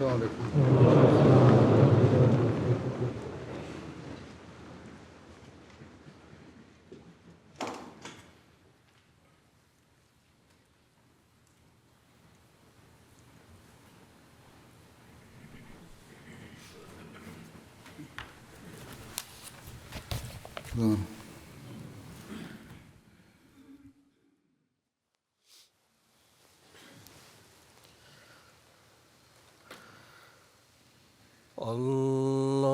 السلام علیکم. اللہ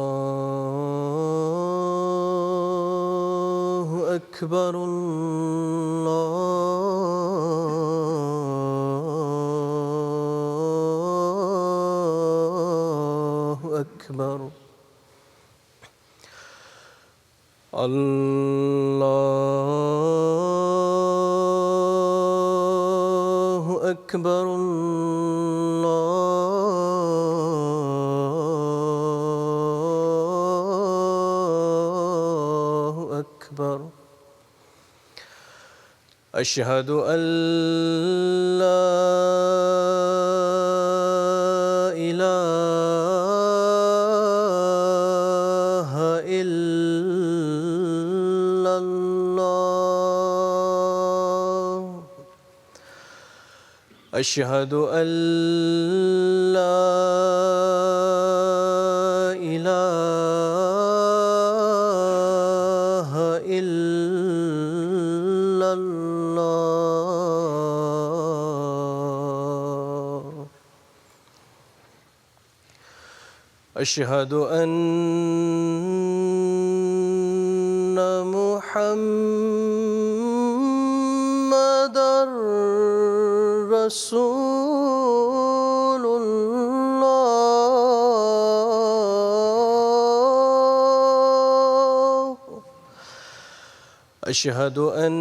اکبر اللہ اکبر اللہ اکبر اللہ اکبر. اشہد ان لا الہ الا اللہ. اشہد ان لا الہ الا اللہ. اشہد ان محمدًا رسول اللہ. اشہد ان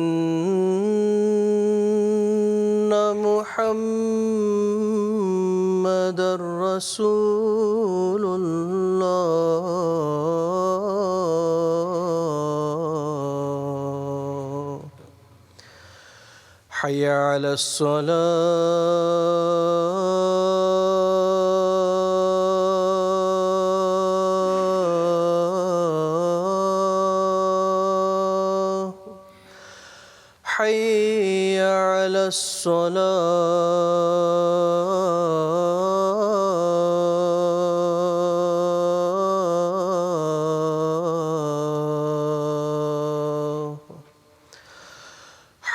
محمدًا رسول اللہ. حی علی الصلاة. حی علی الصلاة.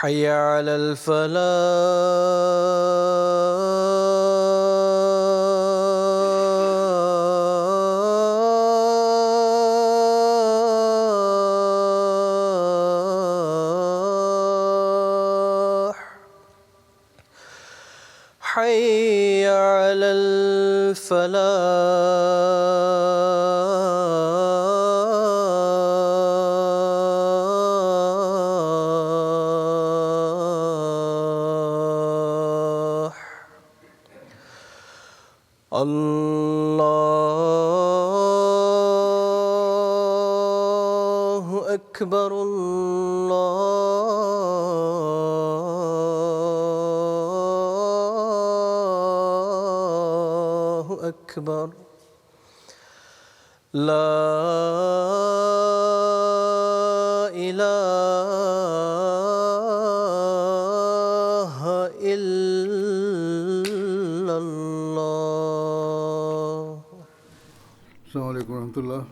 حی علی الفلاح. حی علی الفلاح. اللہ اکبر اللہ اکبر. لا الہ الا اللہ. السلام علیکم ورحمۃ اللہ.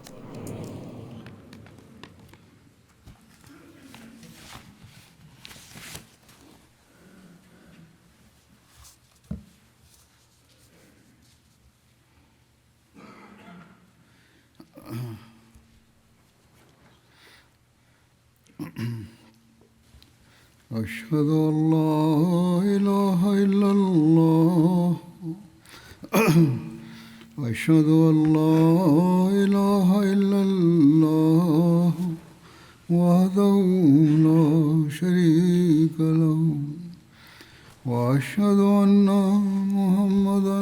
أشهد أن لا إله إلا الله وأشهد أن لا إله إلا الله وحده لا شريك له وأشهد أن محمدًا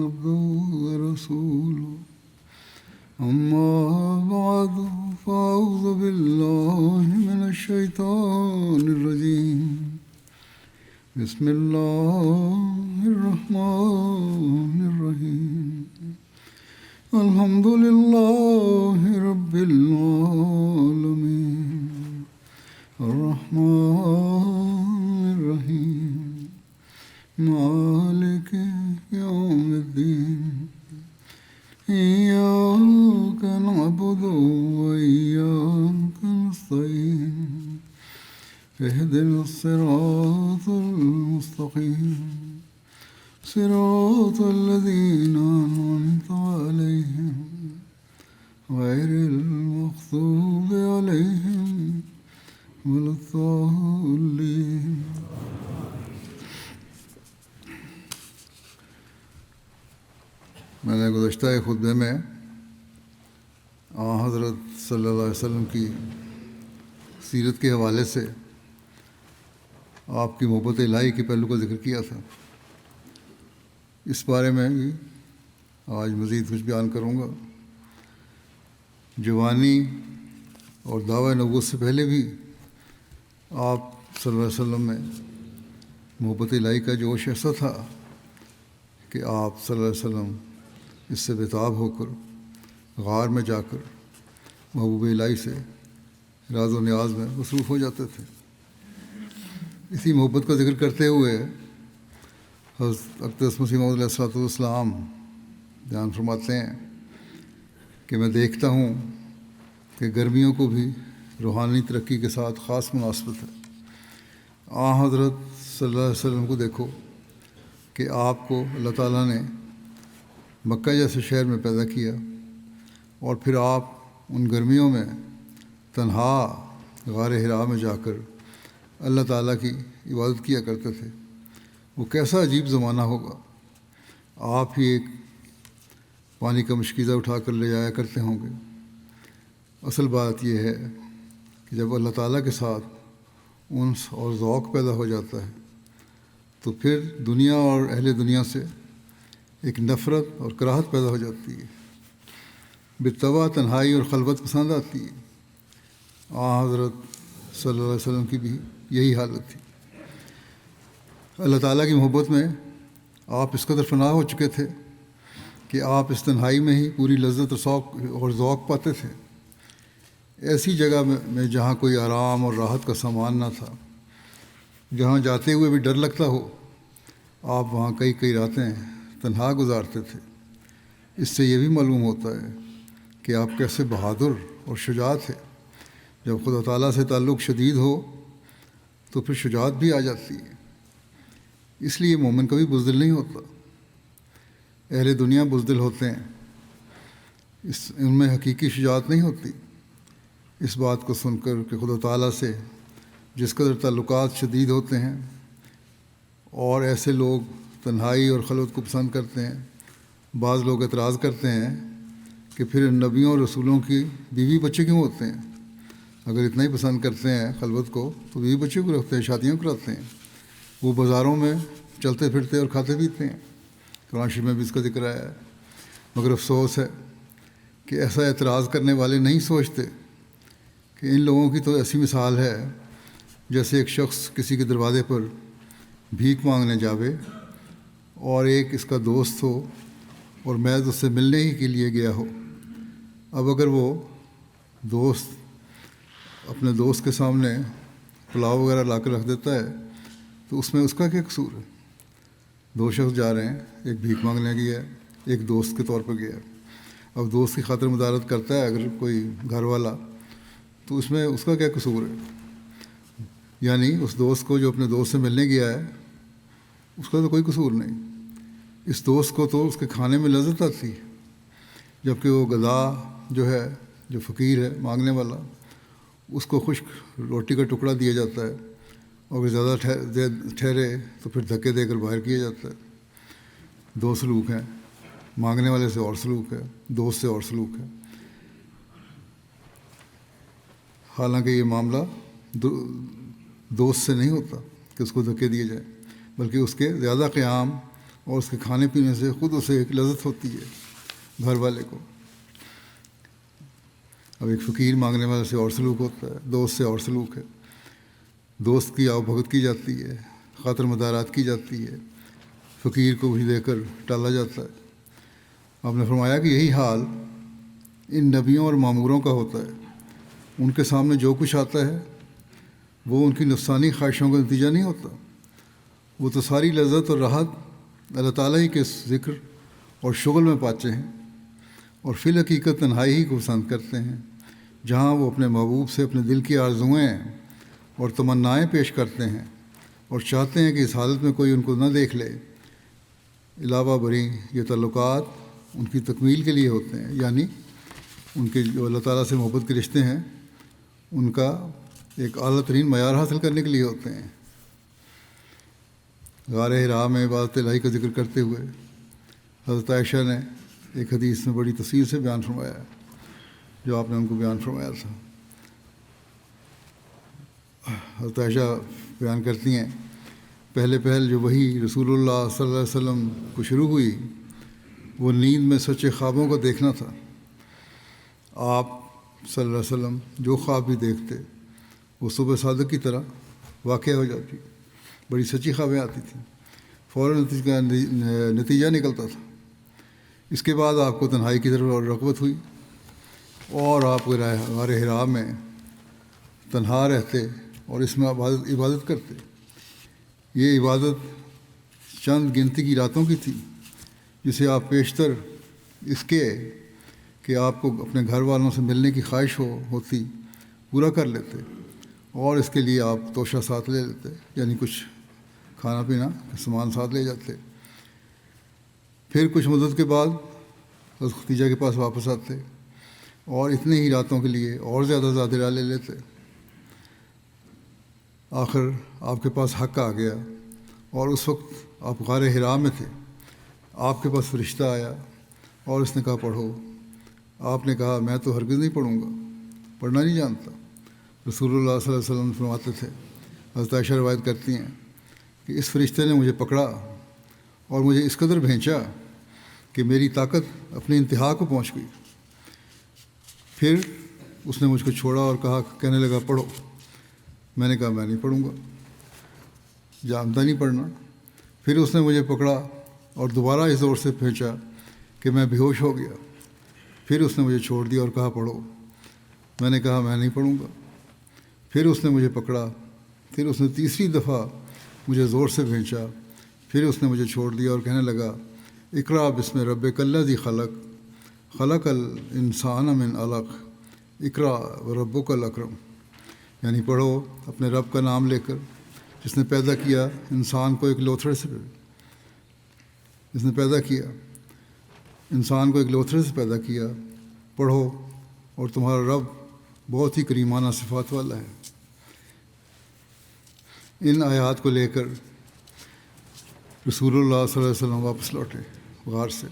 عبده ورسوله. أما بعد فأعوذ بالله من الشيطان الرجيم. بسم الله الرحمن الرحيم الحمد لله رب العالمين الرحمن الرحيم مالك يوم الدين إياك نعبد وإياك نستعين اهدنا الصراط المستقيم صراط الذين أنعمت عليهم غير المغضوب عليهم ولا الضالين. میں نے گزشتہ خطبے میں حضرت صلی اللہ علیہ وسلم کی سیرت کے حوالے سے آپ کی محبت الہی کے پہلو کا ذکر کیا تھا. اس بارے میں بھی آج مزید کچھ بیان کروں گا. جوانی اور دعوی نبوت سے پہلے بھی آپ صلی اللہ علیہ وسلم میں محبت الہی کا جوش ایسا تھا کہ آپ صلی اللہ علیہ وسلم اس سے بےتاب ہو کر غار میں جا کر محبوب الہی سے راز و نیاز میں مصروف ہو جاتے تھے. اسی محبت کا ذکر کرتے ہوئے حضرت اقدس مسیح موعود علیہ السلام بیان فرماتے ہیں کہ میں دیکھتا ہوں کہ گرمیوں کو بھی روحانی ترقی کے ساتھ خاص مناسبت ہے. حضرت صلی اللہ علیہ وسلم کو دیکھو کہ آپ کو اللہ تعالیٰ نے مکہ جیسے شہر میں پیدا کیا اور پھر آپ ان گرمیوں میں تنہا غار حرا میں جا کر اللہ تعالیٰ کی عبادت کیا کرتے تھے. وہ کیسا عجیب زمانہ ہوگا. آپ ہی ایک پانی کا مشکیزہ اٹھا کر لے جایا کرتے ہوں گے. اصل بات یہ ہے کہ جب اللہ تعالیٰ کے ساتھ انس اور ذوق پیدا ہو جاتا ہے تو پھر دنیا اور اہل دنیا سے ایک نفرت اور کراہت پیدا ہو جاتی ہے. بالطبع تنہائی اور خلوت پسند آتی ہے. حضرت صلی اللہ علیہ وسلم کی بھی یہی حالت تھی. اللہ تعالیٰ کی محبت میں آپ اس قدر فنا ہو چکے تھے کہ آپ اس تنہائی میں ہی پوری لذت اور ذوق پاتے تھے. ایسی جگہ میں جہاں کوئی آرام اور راحت کا سامان نہ تھا، جہاں جاتے ہوئے بھی ڈر لگتا ہو، آپ وہاں کئی راتیں تنہا گزارتے تھے. اس سے یہ بھی معلوم ہوتا ہے کہ آپ کیسے بہادر اور شجاع تھے. جب خدا تعالیٰ سے تعلق شدید ہو تو پھر شجاعت بھی آ جاتی ہے. اس لیے مومن کبھی بزدل نہیں ہوتا. اہل دنیا بزدل ہوتے ہیں، ان میں حقیقی شجاعت نہیں ہوتی. اس بات کو سن کر کہ خدا تعالیٰ سے جس قدر تعلقات شدید ہوتے ہیں اور ایسے لوگ تنہائی اور خلوت کو پسند کرتے ہیں، بعض لوگ اعتراض کرتے ہیں کہ پھر نبیوں اور رسولوں کی بیوی بچے کیوں ہوتے ہیں؟ اگر اتنا ہی پسند کرتے ہیں خلوت کو تو بیوی بچے کو رکھتے ہیں، شادیاں کراتے ہیں. وہ بازاروں میں چلتے پھرتے اور کھاتے پیتے ہیں. قرآن شریف میں بھی اس کا ذکر آیا ہے. مگر افسوس ہے کہ ایسا اعتراض کرنے والے نہیں سوچتے کہ ان لوگوں کی تو ایسی مثال ہے جیسے ایک شخص کسی کے دروازے پر بھیک مانگنے جاوے اور ایک اس کا دوست ہو اور محض اس سے ملنے ہی کے لیے گیا ہو. اب اگر وہ دوست اپنے دوست کے سامنے پلاؤ وغیرہ لا کر رکھ دیتا ہے تو اس میں اس کا کیا قصور ہے؟ دو شخص جا رہے ہیں، ایک بھیک مانگنے گیا ہے، ایک دوست کے طور پر گیا ہے. اب دوست کی خاطر مدارت کرتا ہے اگر کوئی گھر والا تو اس میں اس کا کیا قصور ہے؟ یعنی اس دوست کو جو اپنے دوست سے ملنے گیا ہے اس کا تو کوئی قصور نہیں. اس دوست کو تو اس کے کھانے میں لذت آتی ہے، جبکہ وہ گدھا جو ہے، جو فقیر ہے مانگنے والا، اس کو خشک روٹی کا ٹکڑا دیا جاتا ہے اور اگر زیادہ ٹھہرے تو پھر دھکے دے کر باہر کیا جاتا ہے. دو سلوک ہیں، مانگنے والے سے اور سلوک ہے، دوست سے اور سلوک ہے. حالانکہ یہ معاملہ دوست سے نہیں ہوتا کہ اس کو دھکے دیے جائیں، بلکہ اس کے زیادہ قیام اور اس کے کھانے پینے سے خود اسے ایک لذت ہوتی ہے گھر والے کو. اب ایک فقیر مانگنے والے سے اور سلوک ہوتا ہے، دوست سے اور سلوک ہے. دوست کی آؤ بھگت کی جاتی ہے، خاطر مدارات کی جاتی ہے، فقیر کو بھی دے کر ٹالا جاتا ہے۔ آپ نے فرمایا کہ یہی حال ان نبیوں اور معموروں کا ہوتا ہے، ان کے سامنے جو کچھ آتا ہے وہ ان کی نفسانی خواہشوں کا نتیجہ نہیں ہوتا، وہ تو ساری لذت اور راحت اللہ تعالیٰ ہی کے ذکر اور شغل میں پاتے ہیں، اور فی الحقیقت تنہائی ہی کو پسند کرتے ہیں، جہاں وہ اپنے محبوب سے اپنے دل کی آرزوئیں اور تمنائیں پیش کرتے ہیں اور چاہتے ہیں کہ اس حالت میں کوئی ان کو نہ دیکھ لے۔ علاوہ بری یہ تعلقات ان کی تکمیل کے لیے ہوتے ہیں، یعنی ان کے جو اللہ تعالیٰ سے محبت کے رشتے ہیں ان کا ایک اعلیٰ ترین معیار حاصل کرنے کے لیے ہوتے ہیں۔ غار حرا میں عبادت الہی کا ذکر کرتے ہوئے حضرت عائشہ نے ایک حدیث میں بڑی تفصیل سے بیان فرمایا ہے، جو آپ نے ان کو بیان فرمایا تھا۔ حضرت عائشہ بیان کرتی ہیں، پہلے پہل جو وحی رسول اللہ صلی اللہ علیہ وسلم کو شروع ہوئی وہ نیند میں سچے خوابوں کو دیکھنا تھا۔ آپ صلی اللہ علیہ وسلم جو خواب بھی دیکھتے وہ صبح صادق کی طرح واقع ہو جاتی، بڑی سچی خوابیں آتی تھیں، فوراً نتیجہ نکلتا تھا۔ اس کے بعد آپ کو تنہائی کی طرف رغبت ہوئی اور آپ غار حرا میں تنہا رہتے اور اس میں عبادت کرتے۔ یہ عبادت چند گنتی کی راتوں کی تھی، جسے آپ بیشتر اس کے کہ آپ کو اپنے گھر والوں سے ملنے کی خواہش ہوتی پورا کر لیتے، اور اس کے لیے آپ توشہ ساتھ لے لیتے، یعنی کچھ کھانا پینا سامان ساتھ لے جاتے۔ پھر کچھ مدت کے بعد حضرت ختیجہ کے پاس واپس آتے اور اتنے ہی راتوں کے لیے اور زیادہ زیادہ لے لیتے۔ آخر آپ کے پاس حق آ گیا اور اس وقت آپ غار حرا میں تھے۔ آپ کے پاس فرشتہ آیا اور اس نے کہا پڑھو۔ آپ نے کہا میں تو ہرگز نہیں پڑھوں گا، پڑھنا نہیں جانتا۔ رسول اللہ صلی اللہ علیہ وسلم فرماتے تھے، حضرت عائشہ روایت کرتی ہیں کہ اس فرشتے نے مجھے پکڑا اور مجھے اس قدر بھینچا کہ میری طاقت اپنی انتہا کو پہنچ گئی۔ پھر اس نے مجھ کو چھوڑا اور کہنے لگا پڑھو۔ میں نے کہا میں نہیں پڑھوں گا، جانتا نہیں پڑھنا۔ پھر اس نے مجھے پکڑا اور دوبارہ اس زور سے پھینچا کہ میں بے ہوش ہو گیا۔ پھر اس نے مجھے چھوڑ دیا اور کہا پڑھو۔ میں نے کہا میں نہیں پڑھوں گا۔ پھر اس نے مجھے پکڑا، پھر اس نے تیسری دفعہ مجھے زور سے بھینچا، پھر اس نے مجھے چھوڑ دیا اور کہنے لگا اقرأ بسم ربک الذی خلق خلق الانسان من علق اقرأ وربک الاکرم، یعنی پڑھو اپنے رب کا نام لے کر جس نے پیدا کیا انسان کو ایک لوتھڑے سے، جس نے پیدا کیا انسان کو ایک لوتھڑے سے پیدا کیا، پڑھو اور تمہارا رب بہت ہی کریمانہ صفات والا ہے۔ ان آیات کو لے کر رسول اللہ صلی اللہ علیہ وسلم واپس لوٹے غار سے۔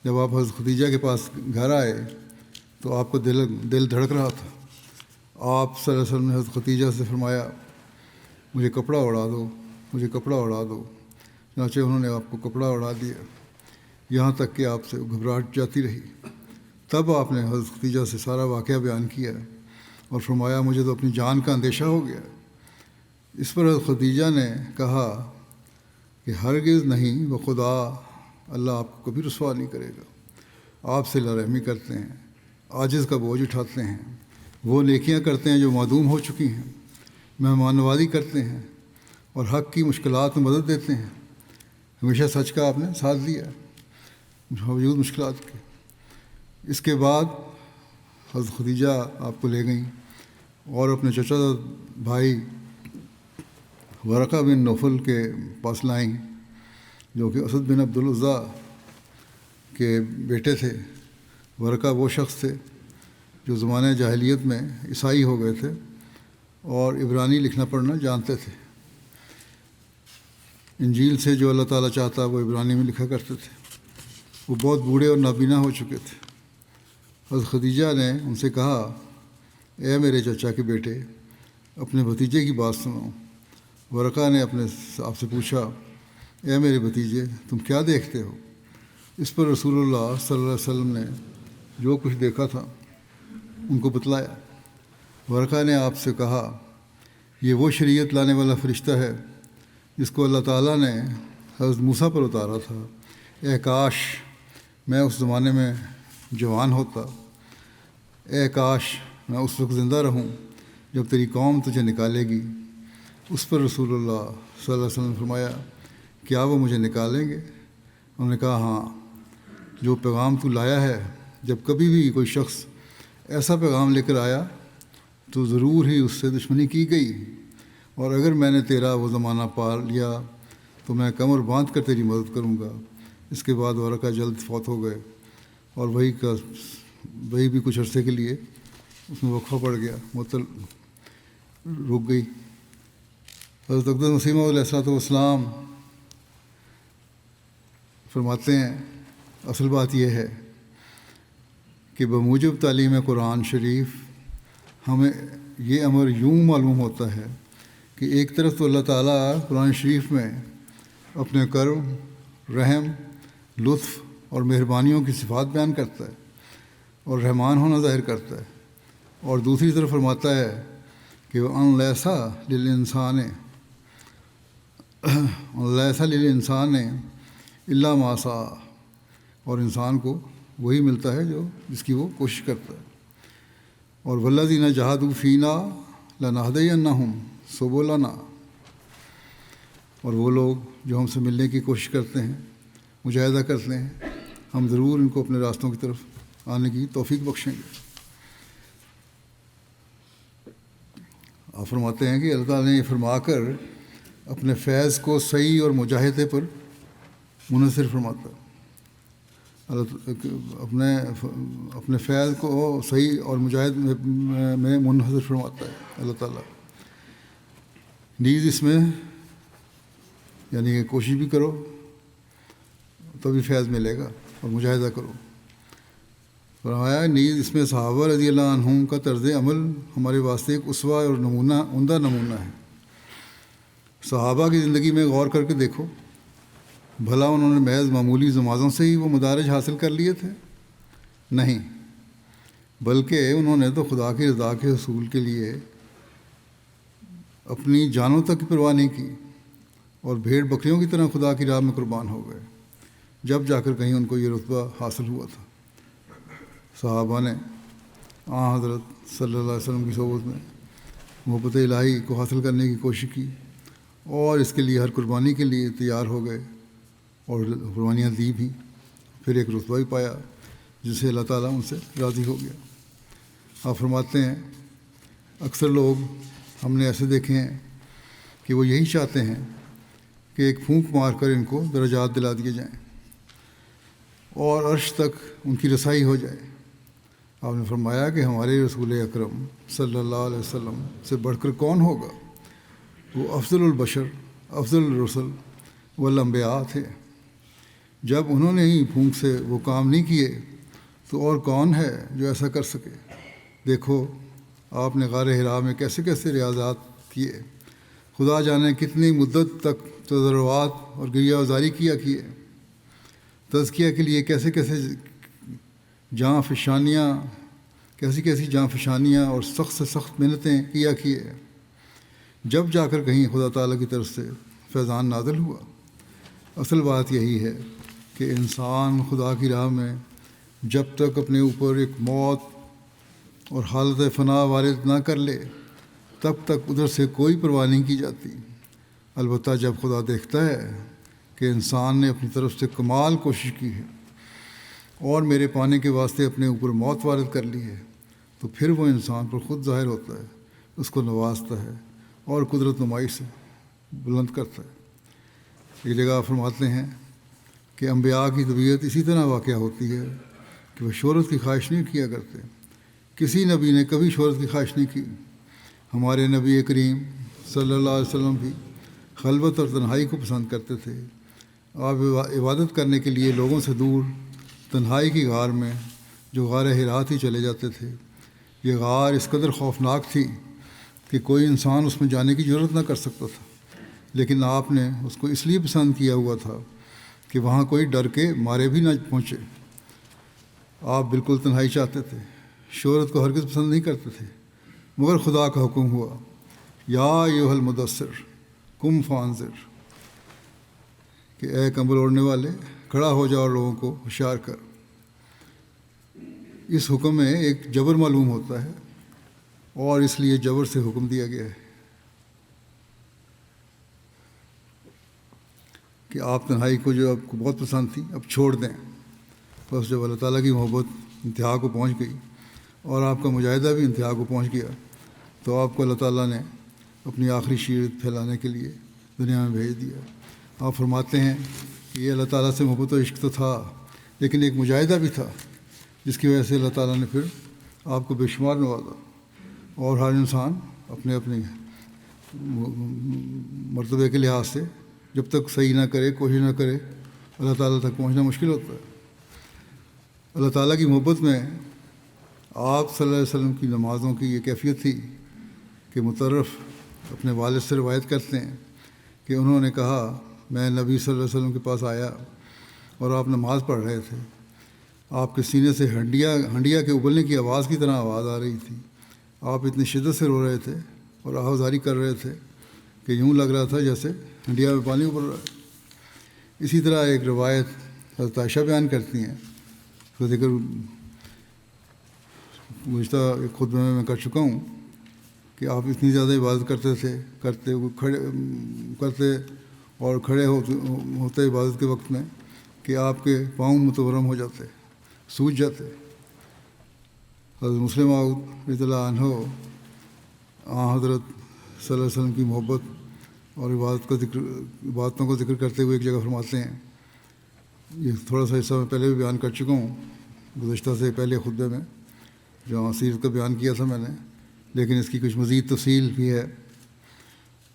جب آپ حضرت ختیجہ کے پاس گھر آئے تو آپ کو دل دھڑک رہا تھا۔ آپ صلی اللہ علیہ وسلم نے حضرت ختیجہ سے فرمایا مجھے کپڑا اڑا دو، مجھے کپڑا اڑا دو۔ چنانچہ انہوں نے آپ کو کپڑا اڑا دیا، یہاں تک کہ آپ سے گھبراہٹ جاتی رہی۔ تب آپ نے حضرت ختیجہ سے سارا واقعہ بیان کیا اور فرمایا مجھے تو اپنی جان کا اندیشہ ہو گیا۔ اس پر حضرت ختیجہ نے کہا کہ ہرگز نہیں، وہ خدا اللہ آپ کو کبھی رسوا نہیں کرے گا۔ آپ سے صلہ رحمی کرتے ہیں، عاجز کا بوجھ اٹھاتے ہیں، وہ نیکیاں کرتے ہیں جو معدوم ہو چکی ہیں، مہمان نوازی کرتے ہیں اور حق کی مشکلات میں مدد دیتے ہیں۔ ہمیشہ سچ کا آپ نے ساتھ دیا باوجود مشکلات کے۔ اس کے بعد حضرت ختیجہ آپ کو لے گئیں اور اپنے چچا بھائی ورقہ بن نوفل کے پاس لائیں، جو کہ اسد بن عبد العزیٰ کے بیٹے تھے۔ ورقہ وہ شخص تھے جو زمانۂ جاہلیت میں عیسائی ہو گئے تھے اور عبرانی لکھنا پڑھنا جانتے تھے۔ انجیل سے جو اللہ تعالیٰ چاہتا وہ عبرانی میں لکھا کرتے تھے۔ وہ بہت بوڑھے اور نابینا ہو چکے تھے۔ حضرت ختیجہ نے ان سے کہا اے میرے چچا کے بیٹے، اپنے بھتیجے کی بات سنو۔ ورقہ نے اپنے آپ سے پوچھا اے میرے بھتیجے تم کیا دیکھتے ہو؟ اس پر رسول اللہ صلی اللہ علیہ وسلم نے جو کچھ دیکھا تھا ان کو بتلایا۔ ورقہ نے آپ سے کہا یہ وہ شریعت لانے والا فرشتہ ہے جس کو اللہ تعالیٰ نے حضرت موسیٰ پر اتارا تھا، اے کاش میں اس زمانے میں جوان ہوتا، اے کاش میں اس وقت زندہ رہوں جب تیری قوم تجھے نکالے گی۔ اس پر رسول اللہ صلی اللہ علیہ وسلم نے فرمایا، کیا وہ مجھے نکالیں گے؟ انہوں نے کہا، ہاں، جو پیغام تو لایا ہے، جب کبھی بھی کوئی شخص ایسا پیغام لے کر آیا تو ضرور ہی اس سے دشمنی کی گئی، اور اگر میں نے تیرا وہ زمانہ پا لیا تو میں کمر باندھ کر تیری مدد کروں گا۔ اس کے بعد ورقہ جلد فوت ہو گئے، اور وہی بھی کچھ عرصے کے لیے اس میں وقفہ پڑ گیا، معطل رک گئی۔ حضرت اقدس مسیح موعود علیہ الصلوۃ والسلام فرماتے ہیں، اصل بات یہ ہے کہ بموجب تعلیم قرآن شریف ہمیں یہ امر یوں معلوم ہوتا ہے کہ ایک طرف تو اللہ تعالیٰ قرآن شریف میں اپنے کرم، رحم، لطف اور مہربانیوں کی صفات بیان کرتا ہے اور رحمان ہونا ظاہر کرتا ہے، اور دوسری طرف فرماتا ہے کہ وہ ان لیسا للانسان الا ما سعی، اور انسان کو وہی ملتا ہے جس کی وہ کوشش کرتا ہے۔ اور والذین جاہدوا فینا لنہدینہم سبلنا، اور وہ لوگ جو ہم سے ملنے کی کوشش کرتے ہیں، مجاہدہ کرتے ہیں، ہم ضرور ان کو اپنے راستوں کی طرف آنے کی توفیق بخشیں گے۔ آپ فرماتے ہیں کہ اللہ تعالیٰ نے یہ فرما کر اپنے فیض کو صحیح اور مجاہدے پر منحصر فرماتا ہے۔ اپنے فیض کو صحیح اور مجاہد میں منحصر فرماتا ہے اللہ تعالیٰ۔ نیز اس میں یعنی کہ کوشش بھی کرو تبھی فیض ملے گا، اور مجاہدہ کرو۔ فرمایا نیز اس میں صحابہ رضی اللہ عنہم کا طرز عمل ہمارے واسطے ایک اسوہ اور عمدہ نمونہ ہے۔ صحابہ کی زندگی میں غور کر کے دیکھو، بھلا انہوں نے محض معمولی نمازوں سے ہی وہ مدارج حاصل کر لیے تھے؟ نہیں، بلکہ انہوں نے تو خدا کی رضا کے حصول کے لیے اپنی جانوں تک کی پرواہ نہیں کی، اور بھیڑ بکریوں کی طرح خدا کی راہ میں قربان ہو گئے، جب جا کر کہیں ان کو یہ رتبہ حاصل ہوا تھا۔ صحابہ نے حضرت صلی اللہ علیہ وسلم کی صحبت میں محبت الہی کو حاصل کرنے کی کوشش کی، اور اس کے لیے ہر قربانی کے لیے تیار ہو گئے، اور قربانیاں دی بھی، پھر ایک رتبہ بھی پایا جس سے اللہ تعالیٰ ان سے راضی ہو گیا۔ آپ فرماتے ہیں، اکثر لوگ ہم نے ایسے دیکھے ہیں کہ وہ یہی چاہتے ہیں کہ ایک پھونک مار کر ان کو درجات دلا دیے جائیں اور عرش تک ان کی رسائی ہو جائے۔ آپ نے فرمایا کہ ہمارے رسول اکرم صلی اللہ علیہ وسلم سے بڑھ کر کون ہوگا؟ وہ افضل البشر، افضل الرسل والانبیاء تھے۔ جب انہوں نے ہی پھونک سے وہ کام نہیں کیے تو اور کون ہے جو ایسا کر سکے؟ دیکھو آپ نے غار حرا میں کیسے کیسے ریاضات کیے، خدا جانے کتنی مدت تک تضرعات اور گریہ وزاری کیے، تزکیہ کے لیے کیسے کیسے کیسی جاں فشانیاں اور سخت سے سخت محنتیں کیے، جب جا کر کہیں خدا تعالیٰ کی طرف سے فیضان نازل ہوا۔ اصل بات یہی ہے کہ انسان خدا کی راہ میں جب تک اپنے اوپر ایک موت اور حالت فنا وارد نہ کر لے تب تک ادھر سے کوئی پرواہ نہیں کی جاتی۔ البتہ جب خدا دیکھتا ہے کہ انسان نے اپنی طرف سے کمال کوشش کی ہے اور میرے پانے کے واسطے اپنے اوپر موت وارد کر لی ہے، تو پھر وہ انسان پر خود ظاہر ہوتا ہے، اس کو نوازتا ہے اور قدرت نمائی سے بلند کرتا ہے۔ ایک جگہ فرماتے ہیں کہ انبیاء کی طبیعت اسی طرح واقع ہوتی ہے کہ وہ شہرت کی خواہش نہیں کیا کرتے۔ کسی نبی نے کبھی شہرت کی خواہش نہیں کی۔ ہمارے نبی کریم صلی اللہ علیہ وسلم بھی خلوت اور تنہائی کو پسند کرتے تھے۔ آپ عبادت کرنے کے لیے لوگوں سے دور تنہائی کی غار میں، جو غار حرا تھی، چلے جاتے تھے۔ یہ غار اس قدر خوفناک تھی کہ کوئی انسان اس میں جانے کی جرت نہ کر سکتا تھا، لیکن آپ نے اس کو اس لیے پسند کیا ہوا تھا کہ وہاں کوئی ڈر کے مارے بھی نہ پہنچے۔ آپ بالکل تنہائی چاہتے تھے، شہرت کو ہرگز پسند نہیں کرتے تھے، مگر خدا کا حکم ہوا، یا ایھا المدثر قم فانذر، کہ اے کمبل اوڑھنے والے کھڑا ہو جاؤ اور لوگوں کو ہوشیار کر۔ اس حکم میں ایک جبر معلوم ہوتا ہے اور اس لیے جبر سے حکم دیا گیا ہے کہ آپ تنہائی کو جو آپ کو بہت پسند تھی اب چھوڑ دیں۔ بس جب اللہ تعالیٰ کی محبت انتہا کو پہنچ گئی اور آپ کا مجاہدہ بھی انتہا کو پہنچ گیا تو آپ کو اللہ تعالیٰ نے اپنی آخری شریعت پھیلانے کے لیے دنیا میں بھیج دیا۔ آپ فرماتے ہیں کہ یہ اللہ تعالیٰ سے محبت و عشق تو تھا لیکن ایک مجاہدہ بھی تھا جس کی وجہ سے اللہ تعالیٰ نے پھر آپ کو بے شمار نوازا، اور ہر انسان اپنے اپنے مرتبے کے لحاظ سے جب تک صحیح نہ کرے، کوشش نہ کرے، اللہ تعالیٰ تک پہنچنا مشکل ہوتا ہے۔ اللہ تعالیٰ کی محبت میں آپ صلی اللہ علیہ وسلم کی نمازوں کی یہ کیفیت تھی کہ مترف اپنے والد سے روایت کرتے ہیں کہ انہوں نے کہا میں نبی صلی اللہ علیہ وسلم کے پاس آیا اور آپ نماز پڑھ رہے تھے، آپ کے سینے سے ہنڈیا کے ابلنے کی آواز کی طرح آواز آ رہی تھی، آپ اتنی شدت سے رو رہے تھے اور آہوازاری کر رہے تھے کہ یوں لگ رہا تھا جیسے ہنڈیا میں پانی ابل رہا ہے۔ اسی طرح ایک روایت حضرت عائشہ بیان کرتی ہیں، تو ذکر گزشتہ ایک خطبے میں کر چکا ہوں کہ آپ اتنی زیادہ عبادت کرتے اور کھڑے ہوتے عبادت کے وقت میں کہ آپ کے پاؤں متورم ہو جاتے، سوج جاتے۔ حضرت مسلم موعود رضی اللہ عنہ حضرت صلی اللہ علیہ وسلم کی محبت اور عبادتوں کو ذکر کرتے ہوئے ایک جگہ فرماتے ہیں، یہ تھوڑا سا حصہ میں پہلے بھی بیان کر چکا ہوں گزشتہ سے پہلے خطبے میں جہاں سیرت کا بیان کیا تھا میں نے، لیکن اس کی کچھ مزید تفصیل بھی ہے،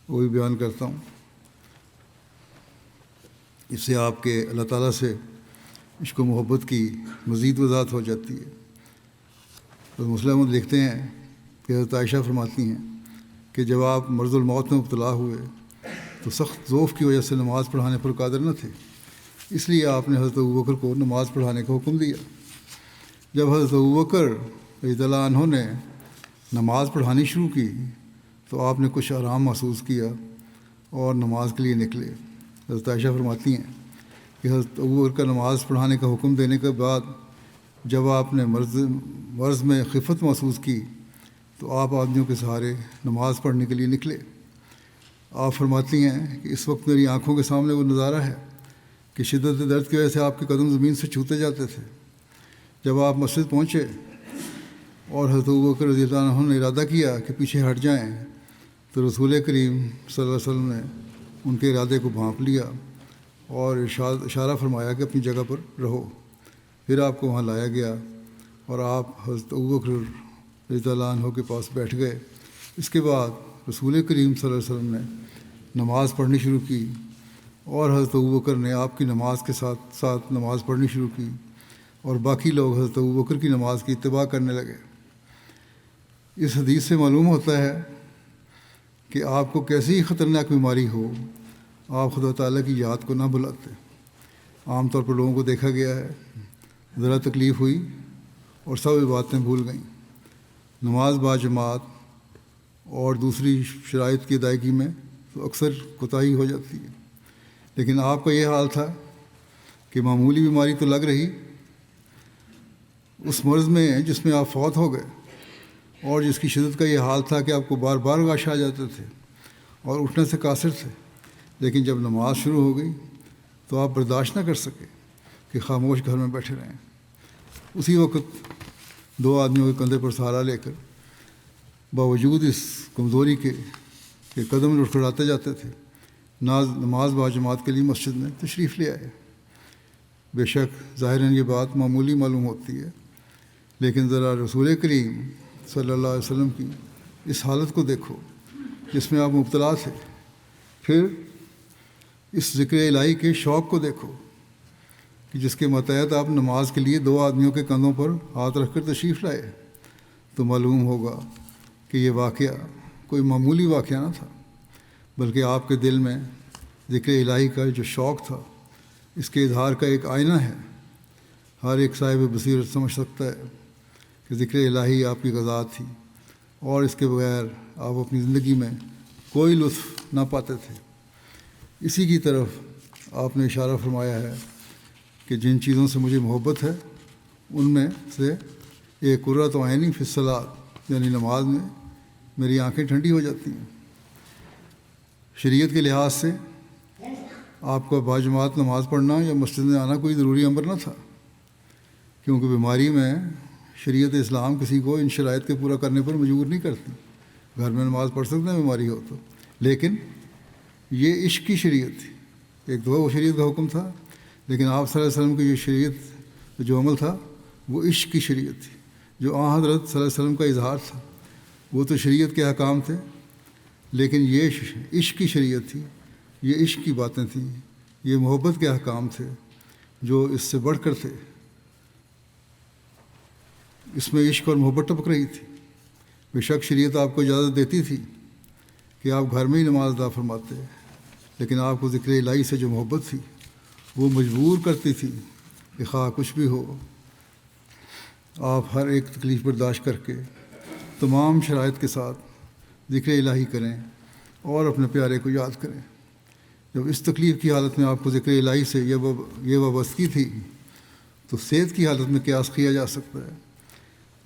وہ بھی بیان کرتا ہوں۔ اس سے آپ کے اللہ تعالیٰ سے عشق و محبت کی مزید وضاحت ہو جاتی ہے۔ حضرت مسلم لکھتے ہیں کہ حضرت عائشہ فرماتی ہیں کہ جب آپ مرض الموت میں مبتلا ہوئے تو سخت ذوف کی وجہ سے نماز پڑھانے پر قادر نہ تھے، اس لیے آپ نے حضرت ابوبکر کو نماز پڑھانے کا حکم دیا۔ جب حضرت ابوبکر رضی اللہ عنہ نے نماز پڑھانی شروع کی تو آپ نے کچھ آرام محسوس کیا اور نماز کے لیے نکلے۔ حضرت عائشہ فرماتی ہیں کہ حضرت ابوبکر کا نماز پڑھانے کا حکم دینے کے بعد جب آپ نے مرض میں خفت محسوس کی تو آپ آدمیوں کے سہارے نماز پڑھنے کے لیے نکلے۔ آپ فرماتی ہیں کہ اس وقت میری آنکھوں کے سامنے وہ نظارہ ہے کہ شدت درد کی وجہ سے آپ کے قدم زمین سے چھوتے جاتے تھے۔ جب آپ مسجد پہنچے اور حضرت ابوبکر رضی اللہ عنہ نے ارادہ کیا کہ پیچھے ہٹ جائیں تو رسول کریم صلی اللہ علیہ وسلم نے ان کے ارادے کو بھانپ لیا اور اشارہ فرمایا کہ اپنی جگہ پر رہو۔ پھر آپ کو وہاں لایا گیا اور آپ حضرت ابوبکر رضی اللہ عنہ کے پاس بیٹھ گئے۔ اس کے بعد رسول کریم صلی اللہ علیہ وسلم نے نماز پڑھنی شروع کی اور حضرت ابوبکر نے آپ کی نماز کے ساتھ ساتھ نماز پڑھنی شروع کی اور باقی لوگ حضرت ابوبکر کی نماز کی اتباع کرنے لگے۔ اس حدیث سے معلوم ہوتا ہے کہ آپ کو کیسی خطرناک بیماری ہو آپ خدا تعالیٰ کی یاد کو نہ بھلاتے۔ عام طور پر لوگوں کو دیکھا گیا ہے ذرا تکلیف ہوئی اور سب باتیں بھول گئیں۔ نماز با جماعت اور دوسری شرائط کی ادائیگی میں تو اکثر کوتاہی ہو جاتی ہے، لیکن آپ کا یہ حال تھا کہ معمولی بیماری تو لگ رہی، اس مرض میں جس میں آپ فوت ہو گئے اور جس کی شدت کا یہ حال تھا کہ آپ کو بار بار غش آ جاتے تھے اور اٹھنے سے قاصر تھے، لیکن جب نماز شروع ہو گئی تو آپ برداشت نہ کر سکے کہ خاموش گھر میں بیٹھے رہیں۔ اسی وقت دو آدمیوں کے کندھے پر سہارا لے کر باوجود اس کمزوری کے کہ قدم لڑکھڑاتے جاتے تھے نماز با جماعت کے لیے مسجد میں تشریف لے آئے۔ بے شک ظاہراً یہ بات معمولی معلوم ہوتی ہے، لیکن ذرا رسول کریم صلی اللہ علیہ وسلم کی اس حالت کو دیکھو جس میں آپ مبتلا تھے، پھر اس ذکر الہی کے شوق کو دیکھو کہ جس کے ماتحت آپ نماز کے لیے دو آدمیوں کے کندھوں پر ہاتھ رکھ کر تشریف لائے، تو معلوم ہوگا کہ یہ واقعہ کوئی معمولی واقعہ نہ تھا، بلکہ آپ کے دل میں ذکر الہی کا جو شوق تھا اس کے اظہار کا ایک آئینہ ہے۔ ہر ایک صاحب بصیرت سمجھ سکتا ہے کہ ذکر الہی آپ کی غذا تھی اور اس کے بغیر آپ اپنی زندگی میں کوئی لطف نہ پاتے تھے۔ اسی کی طرف آپ نے اشارہ فرمایا ہے کہ جن چیزوں سے مجھے محبت ہے ان میں سے ایک قرۃ عینی فی الصلاۃ، یعنی نماز میں میری آنکھیں ٹھنڈی ہو جاتی ہیں۔ شریعت کے لحاظ سے آپ کا باجماعت نماز پڑھنا یا مسجد میں آنا کوئی ضروری امر نہ تھا، کیونکہ بیماری میں شریعت اسلام کسی کو ان شرائط کے پورا کرنے پر مجبور نہیں کرتی۔ گھر میں نماز پڑھ سکتے ہیں بیماری ہو تو، لیکن یہ عشق کی شریعت تھی۔ ایک تو وہ شریعت کا حکم تھا، لیکن آپ صلی اللہ علیہ وسلم کی جو شریعت جو عمل تھا وہ عشق کی شریعت تھی، جو آن حضرت صلی اللہ علیہ وسلم کا اظہار تھا۔ وہ تو شریعت کے احکام تھے، لیکن یہ عشق کی شریعت تھی، یہ عشق کی باتیں تھیں، یہ محبت کے احکام تھے جو اس سے بڑھ کر تھے۔ اس میں عشق اور محبت ٹپک رہی تھی۔ بے شک شریعت آپ کو اجازت دیتی تھی کہ آپ گھر میں ہی نماز ادا فرماتے، لیکن آپ کو ذکر الہی سے جو محبت تھی وہ مجبور کرتی تھی کہ خواہ کچھ بھی ہو آپ ہر ایک تکلیف برداشت کر کے تمام شرائط کے ساتھ ذکر الہی کریں اور اپنے پیارے کو یاد کریں۔ جب اس تکلیف کی حالت میں آپ کو ذکر الہی سے یہ وابستگی تھی تو صحت کی حالت میں قیاس کیا جا سکتا ہے۔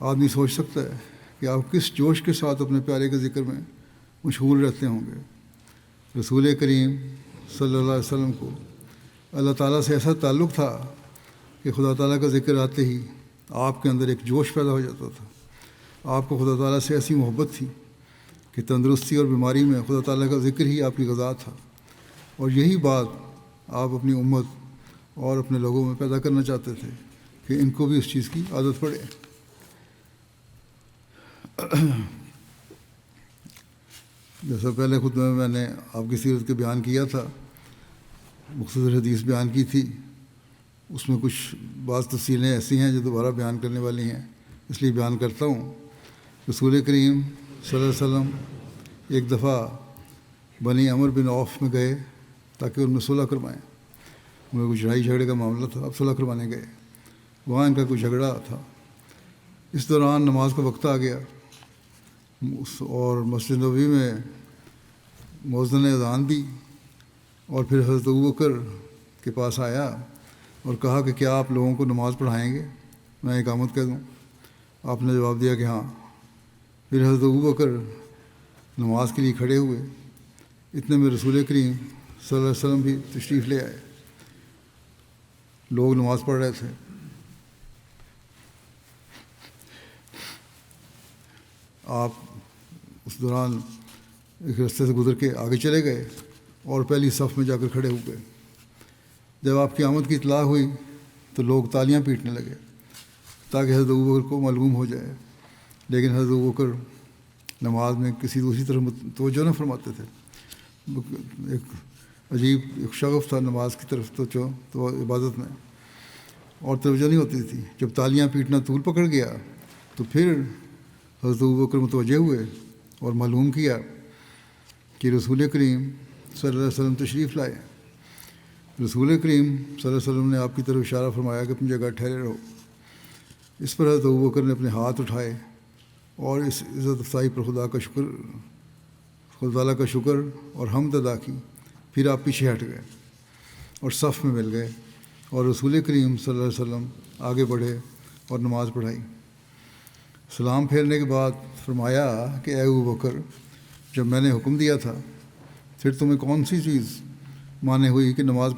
آدمی سوچ سکتا ہے کہ آپ کس جوش کے ساتھ اپنے پیارے کے ذکر میں مشغول رہتے ہوں گے۔ رسول کریم صلی اللہ علیہ وسلم کو اللہ تعالیٰ سے ایسا تعلق تھا کہ خدا تعالیٰ کا ذکر آتے ہی آپ کے اندر ایک جوش پیدا ہو جاتا تھا۔ آپ کو خدا تعالیٰ سے ایسی محبت تھی کہ تندرستی اور بیماری میں خدا تعالیٰ کا ذکر ہی آپ کی غذا تھا، اور یہی بات آپ اپنی امت اور اپنے لوگوں میں پیدا کرنا چاہتے تھے کہ ان کو بھی اس چیز کی عادت پڑے۔ جیسا پہلے خطبے میں نے آپ کی سیرت کے بیان کیا تھا، مختصر حدیث بیان کی تھی، اس میں کچھ بعض تفصیلیں ایسی ہیں جو دوبارہ بیان کرنے والی ہیں، اس لیے بیان کرتا ہوں۔ رسول کریم صلی اللہ علیہ وسلم ایک دفعہ بنی عمر بن عوف میں گئے تاکہ ان میں صلح کروائیں۔ ان میں کچھ لڑائی جھگڑے کا معاملہ تھا، اب صلح کروانے گئے، وہاں ان کا کوئی جھگڑا تھا۔ اس دوران نماز کا وقت آ گیا اور مسجد نبوی میں مؤذن نے اذان دی، اور پھر حضرت ابوبکر کے پاس آیا اور کہا کہ کیا آپ لوگوں کو نماز پڑھائیں گے، میں اقامت کر دوں؟ آپ نے جواب دیا کہ ہاں۔ پھر حضرت ابوبکر نماز کے لیے کھڑے ہوئے، اتنے میں رسول کریم صلی اللہ علیہ وسلم بھی تشریف لے آئے۔ لوگ نماز پڑھ رہے تھے، آپ اس دوران ایک راستے سے گزر کے آگے چلے گئے اور پہلی صف میں جا کر کھڑے ہو گئے۔ جب آپ کی آمد کی اطلاع ہوئی تو لوگ تالیاں پیٹنے لگے تاکہ حضرت ابوبکر کو معلوم ہو جائے، لیکن حضرت ابوبکر نماز میں کسی دوسری طرف توجہ نہ فرماتے تھے۔ ایک عجیب ایک شغف تھا نماز کی طرف تو عبادت میں، اور توجہ نہیں ہوتی تھی۔ جب تالیاں پیٹنا طول پکڑ گیا تو پھر حضرت ابوبکر متوجہ ہوئے اور معلوم کیا کہ رسول کریم صلی اللہ علیہ وسلم تشریف لائے۔ رسول کریم صلی اللہ علیہ وسلم نے آپ کی طرف اشارہ فرمایا کہ اپنی جگہ ٹھہرے رہو۔ اس پر حضرت ابوبکر نے اپنے ہاتھ اٹھائے اور اس عزت افزائی پر خدا تعالیٰ کا شکر اور حمد ادا کی۔ پھر آپ پیچھے ہٹ گئے اور صف میں مل گئے، اور رسول کریم صلی اللہ علیہ وسلم آگے بڑھے اور نماز پڑھائی۔ سلام پھیرنے کے بعد فرمایا کہ اے ابوبکر، جب میں نے حکم دیا تھا پھر تمہیں کون سی چیز مانے ہوئی کہ نماز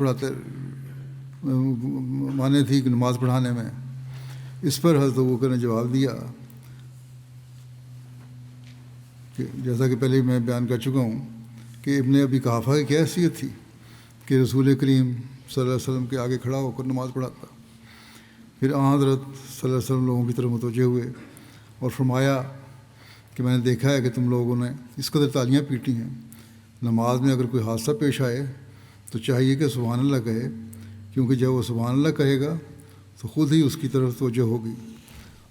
مانے تھی کہ نماز پڑھانے میں؟ اس پر حضرت ابوبکر نے جواب دیا کہ جیسا کہ پہلے میں بیان کر چکا ہوں کہ ابن ابی قحافہ کی کیا حیثیت تھی کہ رسول کریم صلی اللہ علیہ وسلم کے آگے کھڑا ہو کر نماز پڑھاتا۔ پھر حضرت صلی اللہ علیہ وسلم لوگوں کی طرف متوجہ ہوئے اور فرمایا کہ میں نے دیکھا ہے کہ تم لوگوں نے اس قدر تالیاں پیٹی ہیں۔ نماز میں اگر کوئی حادثہ پیش آئے تو چاہیے کہ سبحان اللہ کہے، کیونکہ جب وہ سبحان اللہ کہے گا تو خود ہی اس کی طرف توجہ ہوگی،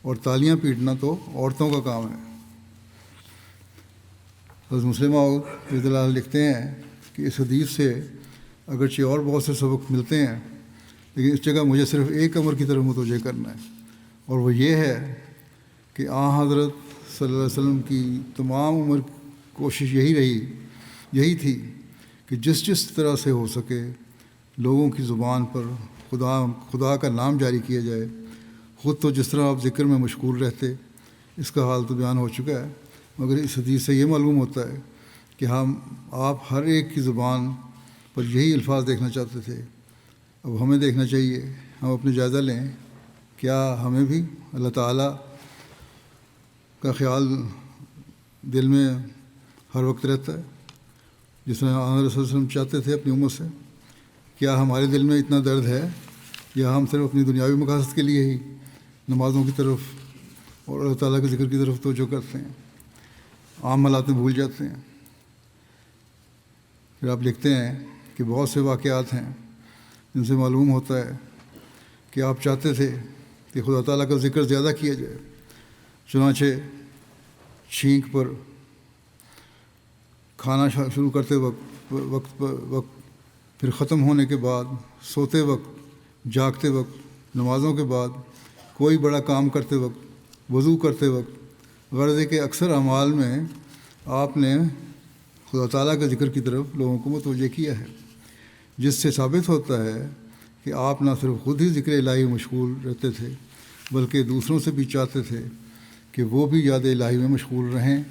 اور تالیاں پیٹنا تو عورتوں کا کام ہے۔ حضرت مسلم رضی اللہ عنہ لکھتے ہیں کہ اس حدیث سے اگرچہ اور بہت سے سبق ملتے ہیں، لیکن اس جگہ مجھے صرف ایک امر کی طرف متوجہ کرنا ہے، اور وہ یہ ہے کہ حضرت صلی اللہ علیہ وسلم کی تمام عمر کوشش یہی تھی کہ جس طرح سے ہو سکے لوگوں کی زبان پر خدا کا نام جاری کیا جائے. خود تو جس طرح آپ ذکر میں مشغول رہتے اس کا حال تو بیان ہو چکا ہے، مگر اس حدیث سے یہ معلوم ہوتا ہے کہ آپ ہر ایک کی زبان پر یہی الفاظ دیکھنا چاہتے تھے. اب ہمیں دیکھنا چاہیے، ہم اپنے جائزہ لیں، کیا ہمیں بھی اللہ تعالیٰ کا خیال دل میں ہر وقت رہتا ہے جس طرح آن رسول وسلم چاہتے تھے اپنی امت سے؟ کیا ہمارے دل میں اتنا درد ہے یا ہم صرف اپنی دنیاوی مقاصد کے لیے ہی نمازوں کی طرف اور اللہ تعالیٰ کے ذکر کی طرف توجہ کرتے ہیں، عام حالات میں بھول جاتے ہیں؟ پھر آپ لکھتے ہیں کہ بہت سے واقعات ہیں جن سے معلوم ہوتا ہے کہ آپ چاہتے تھے کہ خدا تعالیٰ کا ذکر زیادہ کیا جائے. چنانچہ چھینک پر، کھانا شروع کرتے وقت پھر ختم ہونے کے بعد، سوتے وقت، جاگتے وقت، نمازوں کے بعد، کوئی بڑا کام کرتے وقت، وضو کرتے وقت، غرض ہے کہ اکثر اعمال میں آپ نے خدا تعالیٰ کے ذکر کی طرف لوگوں کو متوجہ کیا ہے، جس سے ثابت ہوتا ہے کہ آپ نہ صرف خود ہی ذکر الہی مشغول رہتے تھے بلکہ دوسروں سے بھی چاہتے تھے کہ وہ بھی یاد الہی میں مشغول رہیں،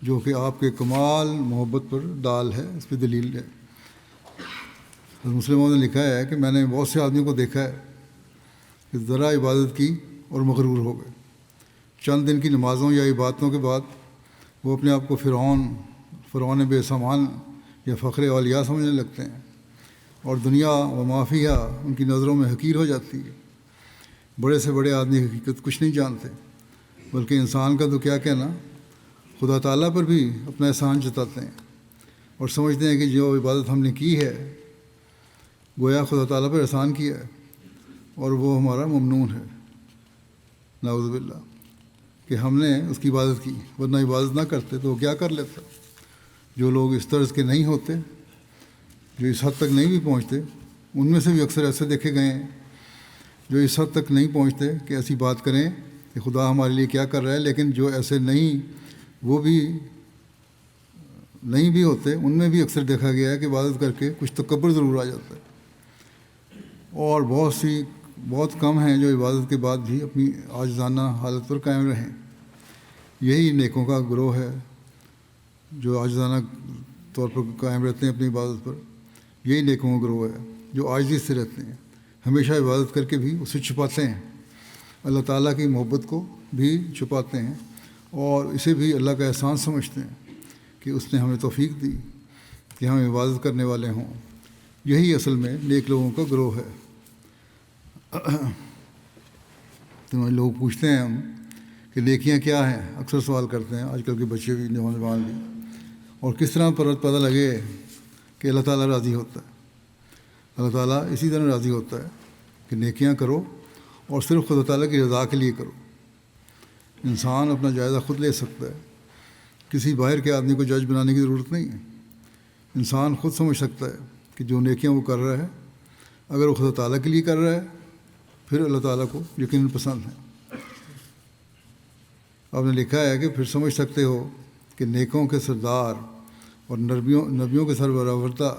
جو کہ آپ کے کمال محبت پر دال ہے، اس پہ دلیل ہے. مسلموں نے لکھا ہے کہ میں نے بہت سے آدمیوں کو دیکھا ہے کہ ذرا عبادت کی اور مغرور ہو گئے. چند دن کی نمازوں یا عبادتوں کے بعد وہ اپنے آپ کو فرعون بے سامان یا فخر اولیاء سمجھنے لگتے ہیں، اور دنیا و معافیہ ان کی نظروں میں حقیر ہو جاتی ہے. بڑے سے بڑے آدمی حقیقت کچھ نہیں جانتے، بلکہ انسان کا تو کیا کہنا، خدا تعالیٰ پر بھی اپنا احسان جتاتے ہیں اور سمجھتے ہیں کہ جو عبادت ہم نے کی ہے گویا خدا تعالیٰ پر احسان کیا ہے اور وہ ہمارا ممنون ہے. نعوذ باللہ کہ ہم نے اس کی عبادت کی، ورنہ عبادت نہ کرتے تو وہ کیا کر لیتا. جو لوگ اس طرز کے نہیں ہوتے، جو اس حد تک نہیں بھی پہنچتے، ان میں سے بھی اکثر ایسے دیکھے گئے ہیں جو اس حد تک نہیں پہنچتے کہ ایسی بات کریں کہ خدا ہمارے لیے کیا کر رہا ہے، لیکن جو ایسے وہ بھی نہیں بھی ہوتے، ان میں بھی اکثر دیکھا گیا ہے کہ عبادت کر کے کچھ تکبر ضرور آ جاتا ہے. اور بہت کم ہیں جو عبادت کے بعد بھی اپنی عاجزانہ حالت پر قائم رہیں. یہی نیکوں کا گروہ ہے جو عاجزانہ طور پر قائم رہتے ہیں اپنی عبادت پر. یہی نیکوں کا گروہ ہے جو عاجزی سے رہتے ہیں، ہمیشہ عبادت کر کے بھی اسے چھپاتے ہیں، اللہ تعالیٰ کی محبت کو بھی چھپاتے ہیں اور اسے بھی اللہ کا احسان سمجھتے ہیں کہ اس نے ہمیں توفیق دی کہ ہم عبادت کرنے والے ہوں. یہی اصل میں نیک لوگوں کا گروہ ہے. تو لوگ پوچھتے ہیں ہم کہ نیکیاں کیا ہیں، اکثر سوال کرتے ہیں آج کل کے بچے بھی، نوجوان بھی، اور کس طرح پتہ لگے کہ اللہ تعالیٰ راضی ہوتا ہے. اللہ تعالیٰ اسی طرح راضی ہوتا ہے کہ نیکیاں کرو اور صرف خدا تعالیٰ کی رضا کے لیے کرو. انسان اپنا جائزہ خود لے سکتا ہے، کسی باہر کے آدمی کو جج بنانے کی ضرورت نہیں ہے. انسان خود سمجھ سکتا ہے کہ جو نیکیاں وہ کر رہا ہے، اگر وہ خدا تعالیٰ کے لیے کر رہا ہے پھر اللہ تعالیٰ کو یقیناً پسند ہے. آپ نے لکھا ہے کہ پھر سمجھ سکتے ہو کہ نیکوں کے سردار اور نبیوں کے سربراوردہ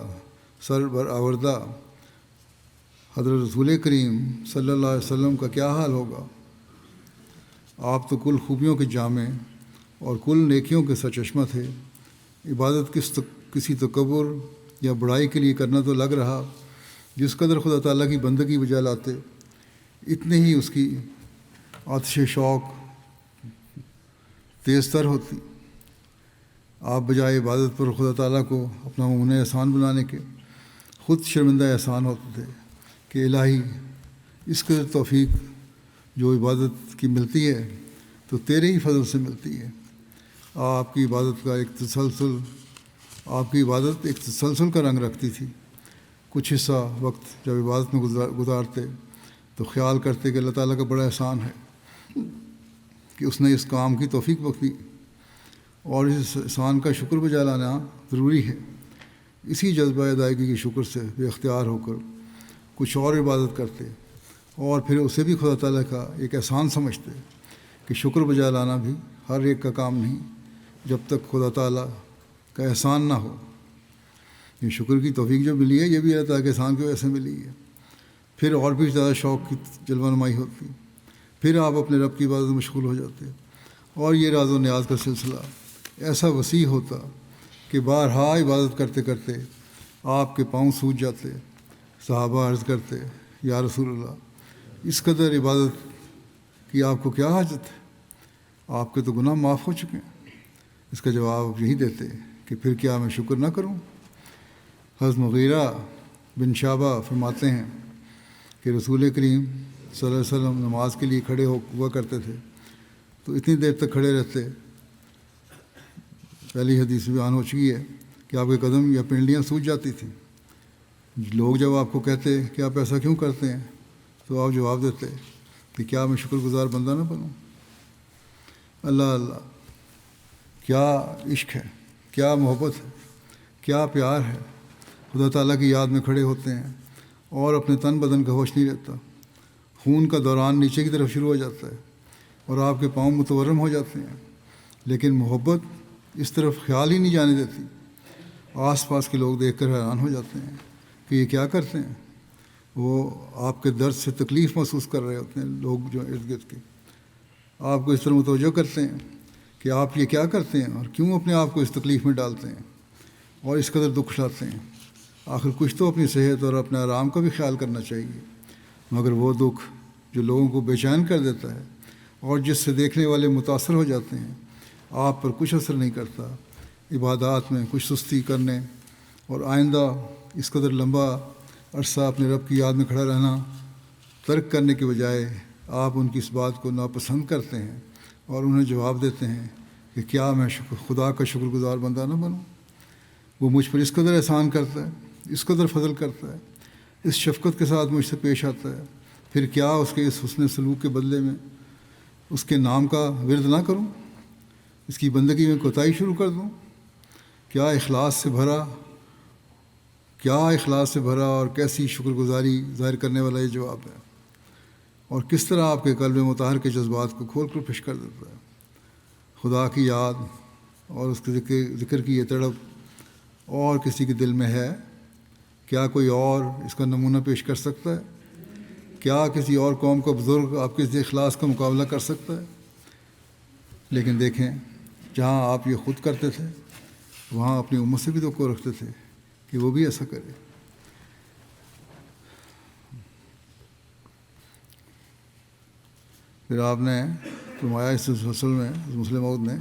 حضرت رسول کریم صلی اللہ علیہ وسلم کا کیا حال ہوگا. آپ تو کل خوبیوں کے جامع اور کل نیکیوں کے سرچشمہ تھے. عبادت کسی تکبر یا بڑائی کے لیے کرنا تو لگ رہا، جس قدر خدا تعالیٰ کی بندگی بجا لاتے اتنے ہی اس کی آتش شوق تیز تر ہوتی. آپ بجائے عبادت پر خدا تعالیٰ کو اپنا ممنون احسان بنانے کے خود شرمندہ احسان ہوتے تھے کہ الہی اس قدر توفیق جو عبادت کی ملتی ہے تو تیرے ہی فضل سے ملتی ہے. آپ کی عبادت ایک تسلسل کا رنگ رکھتی تھی. کچھ حصہ وقت جب عبادت میں گزارتے تو خیال کرتے کہ اللہ تعالیٰ کا بڑا احسان ہے کہ اس نے اس کام کی توفیق بخشی، اور اس احسان کا شکر بجا لانا ضروری ہے. اسی جذبہ ادائیگی کے شکر سے بے اختیار ہو کر کچھ اور عبادت کرتے اور پھر اسے بھی خدا تعالیٰ کا ایک احسان سمجھتے کہ شکر بجا لانا بھی ہر ایک کا کام نہیں جب تک خدا تعالیٰ کا احسان نہ ہو. یہ شکر کی توفیق جو ملی ہے یہ بھی اللہ تعالیٰ کے احسان کی وجہ سے ملی ہے۔ پھر اور بھی زیادہ شوق کی جلوہ نمائی ہوتی، پھر آپ اپنے رب کی عبادت میں مشغول ہو جاتے، اور یہ راز و نیاز کا سلسلہ ایسا وسیع ہوتا کہ بارہا عبادت کرتے کرتے آپ کے پاؤں سوج جاتے۔ صحابہ عرض کرتے، یا رسول اللہ، اس قدر عبادت کی آپ کو کیا حاجت ہے؟ آپ کے تو گناہ معاف ہو چکے ہیں۔ اس کا جواب یہی دیتے کہ پھر کیا میں شکر نہ کروں؟ حضرت مغیرہ بن شعبہ فرماتے ہیں کہ رسول کریم صلی اللہ علیہ وسلم نماز کے لیے کھڑے ہوا کرتے تھے تو اتنی دیر تک کھڑے رہتے، پہلی حدیث بیان ہو چکی ہے کہ آپ کے قدم یا پنڈلیاں سوج جاتی تھیں۔ لوگ جب آپ کو کہتے کہ آپ ایسا کیوں کرتے ہیں تو آپ جواب دیتے کہ کیا میں شکر گزار بندہ نہ بنوں؟ اللہ اللہ، کیا عشق ہے، کیا محبت ہے، کیا پیار ہے۔ خدا تعالیٰ کی یاد میں کھڑے ہوتے ہیں اور اپنے تن بدن کا ہوش نہیں رہتا، خون کا دوران نیچے کی طرف شروع ہو جاتا ہے اور آپ کے پاؤں متورم ہو جاتے ہیں، لیکن محبت اس طرف خیال ہی نہیں جانے دیتی۔ آس پاس کے لوگ دیکھ کر حیران ہو جاتے ہیں کہ یہ کیا کرتے ہیں۔ وہ آپ کے درد سے تکلیف محسوس کر رہے ہوتے ہیں، لوگ جو ارد گرد کے آپ کو اس طرح متوجہ کرتے ہیں کہ آپ یہ کیا کرتے ہیں اور کیوں اپنے آپ کو اس تکلیف میں ڈالتے ہیں اور اس قدر دکھ اٹھاتے ہیں۔ آخر کچھ تو اپنی صحت اور اپنے آرام کا بھی خیال کرنا چاہیے، مگر وہ دکھ جو لوگوں کو بے چین کر دیتا ہے اور جس سے دیکھنے والے متاثر ہو جاتے ہیں، آپ پر کچھ اثر نہیں کرتا۔ عبادات میں کچھ سستی کرنے اور آئندہ اس قدر لمبا عرصہ اپنے رب کی یاد میں کھڑا رہنا ترک کرنے کے بجائے آپ ان کی اس بات کو ناپسند کرتے ہیں اور انہیں جواب دیتے ہیں کہ کیا میں خدا کا شکر گزار بندہ نہ بنوں؟ وہ مجھ پر اس قدر احسان کرتا ہے، اس قدر فضل کرتا ہے، اس شفقت کے ساتھ مجھ سے پیش آتا ہے، پھر کیا اس کے اس حسن سلوک کے بدلے میں اس کے نام کا ورد نہ کروں، اس کی بندگی میں کوتاہی شروع کر دوں؟ کیا اخلاص سے بھرا اور کیسی شکر گزاری ظاہر کرنے والا یہ جواب ہے، اور کس طرح آپ کے قلب مطہر کے جذبات کو کھول کر پیش کر دیتا ہے۔ خدا کی یاد اور اس کے ذکر کی یہ تڑپ اور کسی کے دل میں ہے؟ کیا کوئی اور اس کا نمونہ پیش کر سکتا ہے؟ کیا کسی اور قوم کا بزرگ آپ کے اس اخلاص کا مقابلہ کر سکتا ہے؟ لیکن دیکھیں، جہاں آپ یہ خود کرتے تھے وہاں اپنی امت سے بھی توقع رکھتے تھے کہ وہ بھی ایسا کرے۔ پھر آپ نے فرمایا اس سلسلے میں مسلم موعود نے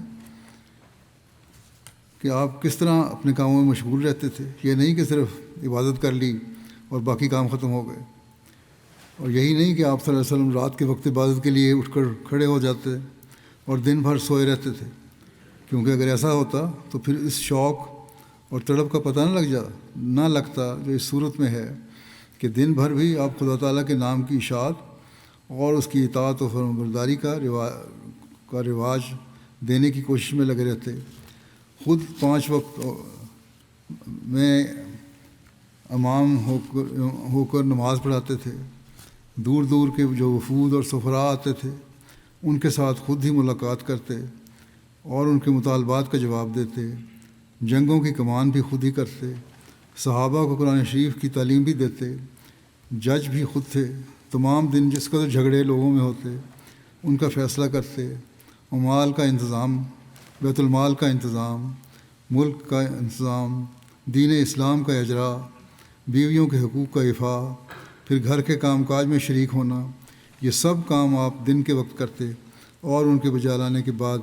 کہ آپ کس طرح اپنے کاموں میں مشغول رہتے تھے۔ یہ نہیں کہ صرف عبادت کر لی اور باقی کام ختم ہو گئے، اور یہی نہیں کہ آپ صلی اللہ علیہ وسلم رات کے وقت عبادت کے لیے اٹھ کر کھڑے ہو جاتے اور دن بھر سوئے رہتے تھے، کیونکہ اگر ایسا ہوتا تو پھر اس شوق اور تڑپ کا پتہ نہ لگتا جو اس صورت میں ہے کہ دن بھر بھی آپ خدا تعالیٰ کے نام کی اشاعت اور اس کی اطاعت و فرمانبرداری کا رواج دینے کی کوشش میں لگے رہتے، خود 5 وقت میں امام ہو کر نماز پڑھاتے تھے، دور دور کے جو وفود اور سفراء آتے تھے ان کے ساتھ خود ہی ملاقات کرتے اور ان کے مطالبات کا جواب دیتے، جنگوں کی کمان بھی خود ہی کرتے، صحابہ کو قرآن شریف کی تعلیم بھی دیتے، جج بھی خود تھے، تمام دن جس قدر جھگڑے لوگوں میں ہوتے ان کا فیصلہ کرتے، مال کا انتظام، بیت المال کا انتظام، ملک کا انتظام، دین اسلام کا اجرا، بیویوں کے حقوق کا دفاع، پھر گھر کے کام کاج میں شریک ہونا، یہ سب کام آپ دن کے وقت کرتے اور ان کے بجا لانے کے بعد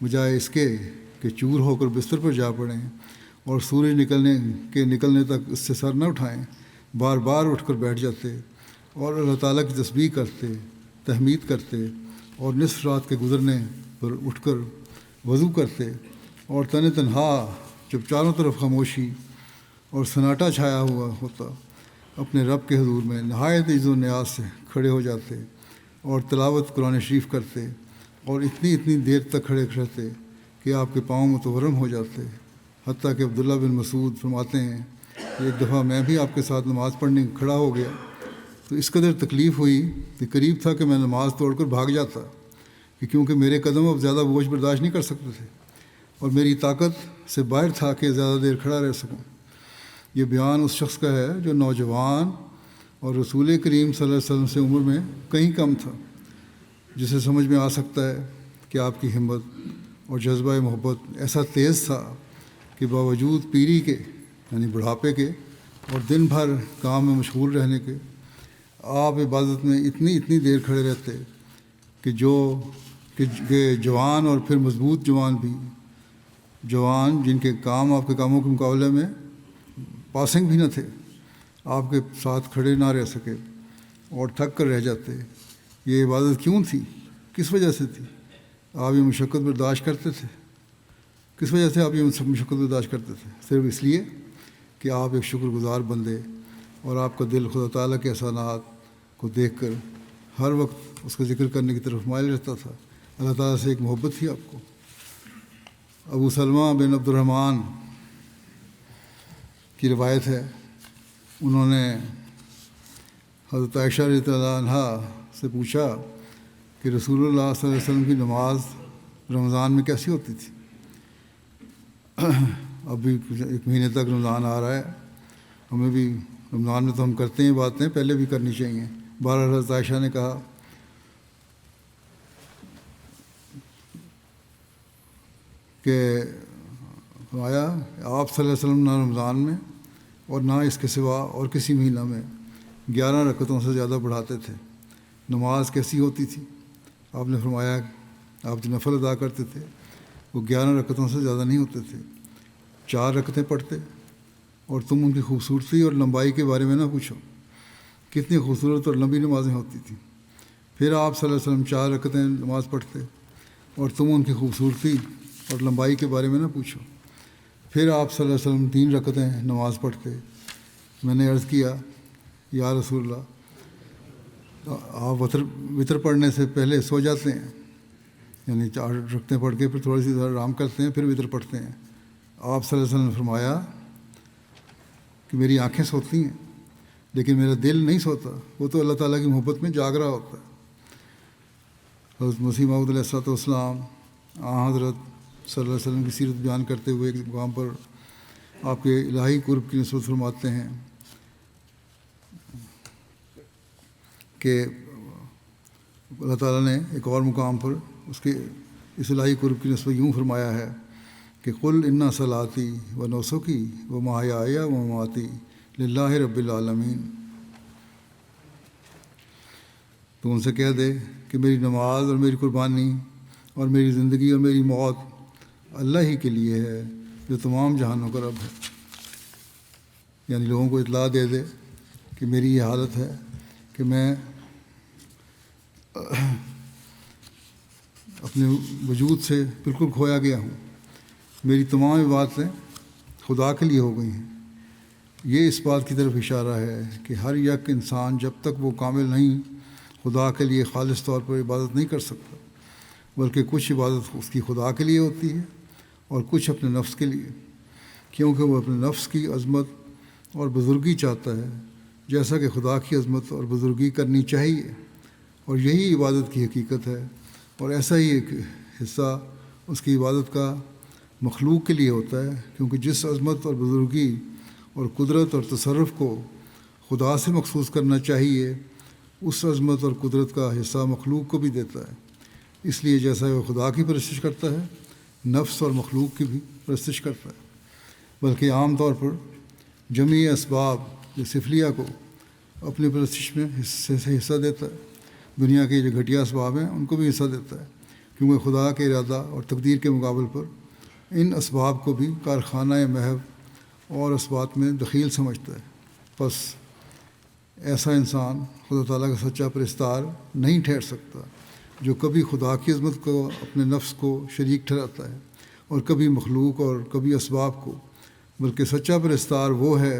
بجائے اس کے کہ چور ہو کر بستر پر جا پڑیں اور سورج نکلنے تک اس سے سر نہ اٹھائیں، بار بار اٹھ کر بیٹھ جاتے اور اللہ تعالیٰ کی تسبیح کرتے، تحمید کرتے اور نصف رات کے گزرنے پر اٹھ کر وضو کرتے اور تنہا جب چاروں طرف خاموشی اور سناٹا چھایا ہوا ہوتا اپنے رب کے حضور میں نہایت عز و نیاز سے کھڑے ہو جاتے اور تلاوت قرآن شریف کرتے اور اتنی دیر تک کھڑے رہتے کہ آپ کے پاؤں متورم ہو جاتے، حتیٰ کہ عبداللہ بن مسعود فرماتے ہیں کہ ایک دفعہ میں بھی آپ کے ساتھ نماز پڑھنے کھڑا ہو گیا تو اس قدر تکلیف ہوئی کہ قریب تھا کہ میں نماز توڑ کر بھاگ جاتا، کہ کیونکہ میرے قدم اب زیادہ بوجھ برداشت نہیں کر سکتے تھے اور میری طاقت سے باہر تھا کہ زیادہ دیر کھڑا رہ سکوں۔ یہ بیان اس شخص کا ہے جو نوجوان اور رسول کریم صلی اللہ علیہ وسلم سے عمر میں کہیں کم تھا، جسے سمجھ میں آ سکتا ہے کہ آپ کی ہمت اور جذبہ محبت ایسا تیز تھا کہ باوجود پیری کے یعنی بڑھاپے کے اور دن بھر کام میں مشغول رہنے کے، آپ عبادت میں اتنی دیر کھڑے رہتے کہ جوان اور پھر مضبوط جوان جن کے کام آپ کے کاموں کے مقابلے میں پاسنگ بھی نہ تھے، آپ کے ساتھ کھڑے نہ رہ سکے اور تھک کر رہ جاتے۔ یہ عبادت کیوں تھی؟ کس وجہ سے تھی؟ آپ یہ مشقت برداشت کرتے تھے؟ کس وجہ سے آپ یہ مشقت برداشت کرتے تھے؟ صرف اس لیے کہ آپ ایک شکر گزار بندے اور آپ کا دل خدا تعالیٰ کے احسانات کو دیکھ کر ہر وقت اس کا ذکر کرنے کی طرف مائل رہتا تھا۔ اللہ تعالیٰ سے ایک محبت تھی آپ کو۔ ابو سلمہ بن عبد الرحمن کی روایت ہے، انہوں نے حضرت عائشہ رضی اللہ عنہا سے پوچھا کہ رسول اللہ صلی اللہ علیہ وسلم کی نماز رمضان میں کیسی ہوتی تھی؟ اب بھی ایک مہینے تک رمضان آ رہا ہے، ہمیں بھی رمضان میں تو ہم کرتے ہیں باتیں، پہلے بھی کرنی چاہیے۔ بہرحال حضرت عائشہ نے کہا کہ فرمایا آپ صلی اللہ علیہ وسلم نہ رمضان میں اور نہ اس کے سوا اور کسی مہینہ میں 11 رکعتوں سے زیادہ بڑھاتے تھے۔ نماز کیسی ہوتی تھی؟ آپ نے فرمایا آپ جو نفل ادا کرتے تھے وہ 11 رکعتوں سے زیادہ نہیں ہوتے تھے، 4 رکعتیں پڑھتے، اور تم ان کی خوبصورتی اور لمبائی کے بارے میں نہ پوچھو، کتنی خوبصورت اور لمبی نمازیں ہوتی تھیں۔ پھر آپ صلی اللہ علیہ وسلم 4 رکعتیں نماز پڑھتے اور تم ان کی خوبصورتی اور لمبائی کے بارے میں نہ پوچھو۔ پھر آپ صلی اللہ علیہ وسلم 3 رکعتیں نماز پڑھتے۔ میں نے عرض کیا یا رسول اللہ، آپ وطر پڑھنے سے پہلے سو جاتے ہیں، یعنی 4 رکعتیں پڑھ کے پھر تھوڑی سی آرام کرتے ہیں، پھر وطر پڑھتے ہیں۔ آپ صلی اللہ علیہ وسلم نے فرمایا کہ میری آنکھیں سوتی ہیں لیکن میرا دل نہیں سوتا، وہ تو اللہ تعالیٰ کی محبت میں جاگ رہا ہوتا ہے۔ حضرت مسیح موعود علیہ الصلوۃ والسلام حضرت صلی اللہ علیہ وسلم کی سیرت بیان کرتے ہوئے ایک مقام پر آپ کے الہی قرب کی نسبت فرماتے ہیں کہ اللہ تعالیٰ نے ایک اور مقام پر اس کے اس الہی قرب کی نسبت یوں فرمایا ہے کہ قل انا صلاتی و نسکی و محیایا و مماتی للہ رب العالمین، تو ان سے کہہ دے کہ میری نماز اور میری قربانی اور میری زندگی اور میری موت اللہ ہی کے لیے ہے جو تمام جہانوں کا رب ہے۔ یعنی لوگوں کو اطلاع دے دے کہ میری یہ حالت ہے کہ میں اپنے وجود سے بالکل کھویا گیا ہوں، میری تمام عبادتیں خدا کے لیے ہو گئی ہیں۔ یہ اس بات کی طرف اشارہ ہے کہ ہر یک انسان جب تک وہ کامل نہیں خدا کے لیے خالص طور پر عبادت نہیں کر سکتا، بلکہ کچھ عبادت اس کی خدا کے لیے ہوتی ہے اور کچھ اپنے نفس کے لیے، کیونکہ وہ اپنے نفس کی عظمت اور بزرگی چاہتا ہے جیسا کہ خدا کی عظمت اور بزرگی کرنی چاہیے، اور یہی عبادت کی حقیقت ہے۔ اور ایسا ہی ایک حصہ اس کی عبادت کا مخلوق کے لیے ہوتا ہے، کیونکہ جس عظمت اور بزرگی اور قدرت اور تصرف کو خدا سے مخصوص کرنا چاہیے، اس عظمت اور قدرت کا حصہ مخلوق کو بھی دیتا ہے۔ اس لیے جیسا وہ خدا کی پرستش کرتا ہے، نفس اور مخلوق کی بھی پرستش کرتا ہے، بلکہ عام طور پر جمعی اسباب سفلیہ کو اپنی پرستش میں حصہ دیتا ہے، دنیا کے جو گھٹیا اسباب ہیں ان کو بھی حصہ دیتا ہے، کیونکہ خدا کے ارادہ اور تقدیر کے مقابل پر ان اسباب کو بھی کارخانہ محض اور اسباب میں دخیل سمجھتا ہے۔ پس ایسا انسان خدا تعالیٰ کا سچا پرستار نہیں ٹھہر سکتا جو کبھی خدا کی عظمت کو اپنے نفس کو شریک ٹھہراتا ہے اور کبھی مخلوق اور کبھی اسباب کو، بلکہ سچا پرستار وہ ہے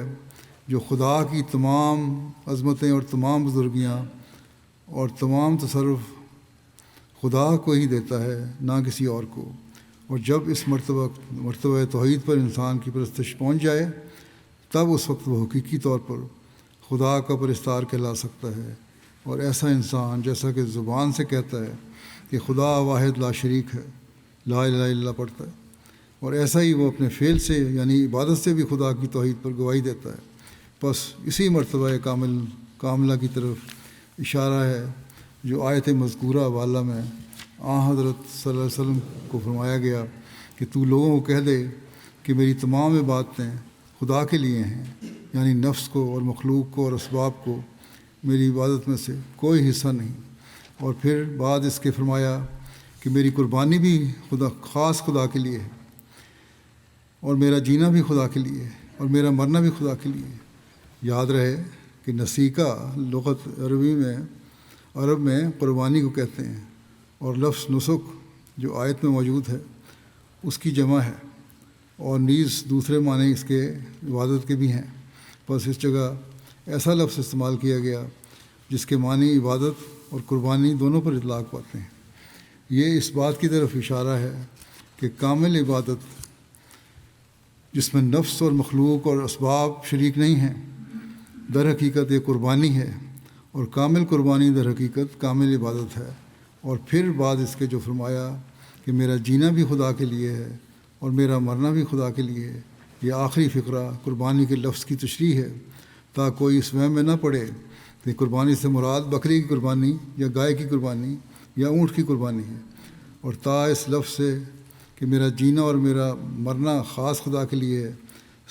جو خدا کی تمام عظمتیں اور تمام بزرگیاں اور تمام تصرف خدا کو ہی دیتا ہے، نہ کسی اور کو۔ اور جب اس مرتبہ توحید پر انسان کی پرستش پہنچ جائے، تب اس وقت وہ حقیقی طور پر خدا کا پرستار کہلا سکتا ہے۔ اور ایسا انسان جیسا کہ زبان سے کہتا ہے کہ خدا واحد لا شریک ہے، لا الہ الا اللہ پڑھتا ہے، اور ایسا ہی وہ اپنے فعل سے یعنی عبادت سے بھی خدا کی توحید پر گواہی دیتا ہے۔ بس اسی مرتبہ کاملہ کی طرف اشارہ ہے جو آیت مذکورہ والا میں حضرت صلی اللہ علیہ وسلم کو فرمایا گیا کہ تو لوگوں کو کہہ دے کہ میری تمام عبادتیں خدا کے لیے ہیں، یعنی نفس کو اور مخلوق کو اور اسباب کو میری عبادت میں سے کوئی حصہ نہیں۔ اور پھر بعد اس کے فرمایا کہ میری قربانی بھی خاص خدا کے لیے ہے، اور میرا جینا بھی خدا کے لیے ہے، اور میرا مرنا بھی خدا کے لیے ہے۔ یاد رہے کہ نسیکہ لغت عرب میں قربانی کو کہتے ہیں، اور لفظ نسک جو آیت میں موجود ہے اس کی جمع ہے، اور نیز دوسرے معنی اس کے عبادت کے بھی ہیں۔ بس اس جگہ ایسا لفظ استعمال کیا گیا جس کے معنی عبادت اور قربانی دونوں پر اطلاق پاتے ہیں۔ یہ اس بات کی طرف اشارہ ہے کہ کامل عبادت جس میں نفس اور مخلوق اور اسباب شریک نہیں ہیں در حقیقت یہ قربانی ہے، اور کامل قربانی در حقیقت کامل عبادت ہے۔ اور پھر بعد اس کے جو فرمایا کہ میرا جینا بھی خدا کے لیے ہے اور میرا مرنا بھی خدا کے لیے ہے، یہ آخری فقرہ قربانی کے لفظ کی تشریح ہے، تاکہ کوئی اس وہم میں نہ پڑے کہ قربانی سے مراد بکری کی قربانی یا گائے کی قربانی یا اونٹ کی قربانی ہے، اور تا اس لفظ سے کہ میرا جینا اور میرا مرنا خاص خدا کے لیے ہے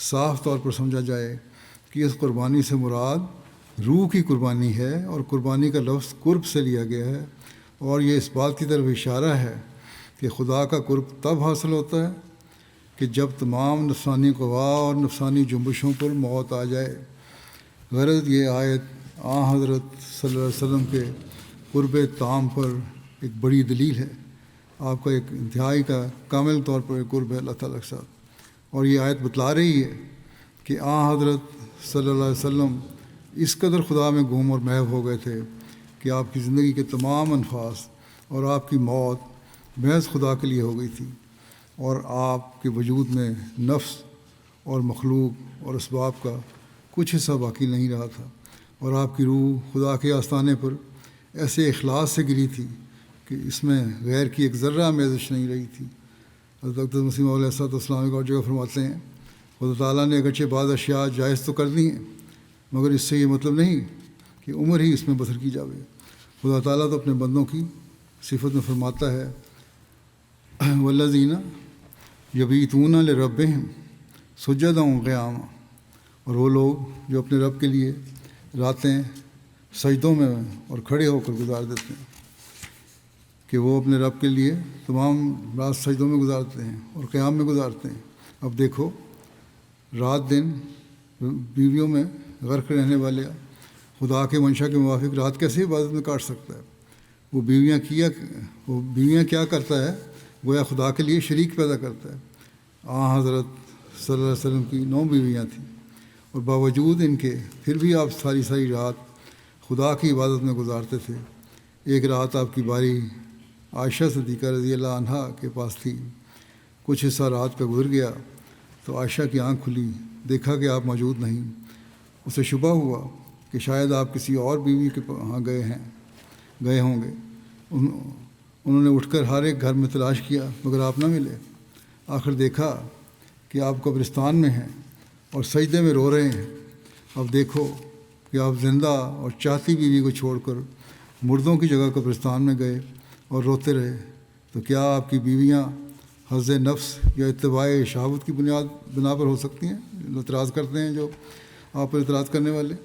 صاف طور پر سمجھا جائے کہ اس قربانی سے مراد روح کی قربانی ہے، اور قربانی کا لفظ قرب سے لیا گیا ہے، اور یہ اس بات کی طرف اشارہ ہے کہ خدا کا قرب تب حاصل ہوتا ہے کہ جب تمام نفسانی قوا اور نفسانی جنبشوں پر موت آ جائے۔ غرض یہ آیت حضرت صلی اللہ علیہ وسلم کے قرب تام پر ایک بڑی دلیل ہے، آپ کا ایک انتہائی کا کامل طور پر ایک قرب ہے اللہ تعالیٰ کے ساتھ۔ اور یہ آیت بتلا رہی ہے کہ حضرت صلی اللہ علیہ وسلم اس قدر خدا میں گم اور محو ہو گئے تھے کہ آپ کی زندگی کے تمام انفاس اور آپ کی موت محض خدا کے لیے ہو گئی تھی، اور آپ کے وجود میں نفس اور مخلوق اور اسباب کا کچھ حصہ باقی نہیں رہا تھا، اور آپ کی روح خدا کے آستانے پر ایسے اخلاص سے گری تھی کہ اس میں غیر کی ایک ذرہ آمیزش نہیں رہی تھی۔ حضرت مسیح علیہ السلام ایک اور جگہ فرماتے ہیں خدا تعالیٰ نے اگرچہ بعض اشیاء جائز تو کر دی ہیں، مگر اس سے یہ مطلب نہیں کہ عمر ہی اس میں بسر کی جاوے۔ خدا تعالیٰ تو اپنے بندوں کی صفت میں فرماتا ہے والذین یبیتون لربہم سجدا وقیاما، اور وہ لوگ جو اپنے رب کے لیے راتیں سجدوں میں اور کھڑے ہو کر گزار دیتے ہیں، کہ وہ اپنے رب کے لیے تمام رات سجدوں میں گزارتے ہیں اور قیام میں گزارتے ہیں۔ اب دیکھو رات دن بیویوں میں غرق رہنے والے خدا کے منشا کے موافق رات کیسے عبادت میں کاٹ سکتا ہے؟ وہ بیویاں کیا کرتا ہے؟ گویا خدا کے لیے شریک پیدا کرتا ہے۔ حضرت صلی اللہ علیہ وسلم کی 9 بیویاں تھیں، اور باوجود ان کے پھر بھی آپ ساری رات خدا کی عبادت میں گزارتے تھے۔ ایک رات آپ کی باری عائشہ صدیقہ رضی اللہ عنہا کے پاس تھی۔ کچھ حصہ رات کا گزر گیا تو عائشہ کی آنکھ کھلی، دیکھا کہ آپ موجود نہیں۔ اسے شبہ ہوا کہ شاید آپ کسی اور بیوی کے ہاں گئے ہوں گے۔ انہوں نے اٹھ کر ہر ایک گھر میں تلاش کیا مگر آپ نہ ملے۔ آخر دیکھا کہ آپ قبرستان میں ہیں اور سجدے میں رو رہے ہیں۔ اب دیکھو کہ آپ زندہ اور چاہتی بیوی کو چھوڑ کر مردوں کی جگہ قبرستان میں گئے اور روتے رہے، تو کیا آپ کی بیویاں حظ نفس یا اتباع شہوت کی بنا پر ہو سکتی ہیں؟ اعتراض کرتے ہیں جو آپ پر اعتراض کرنے والے۔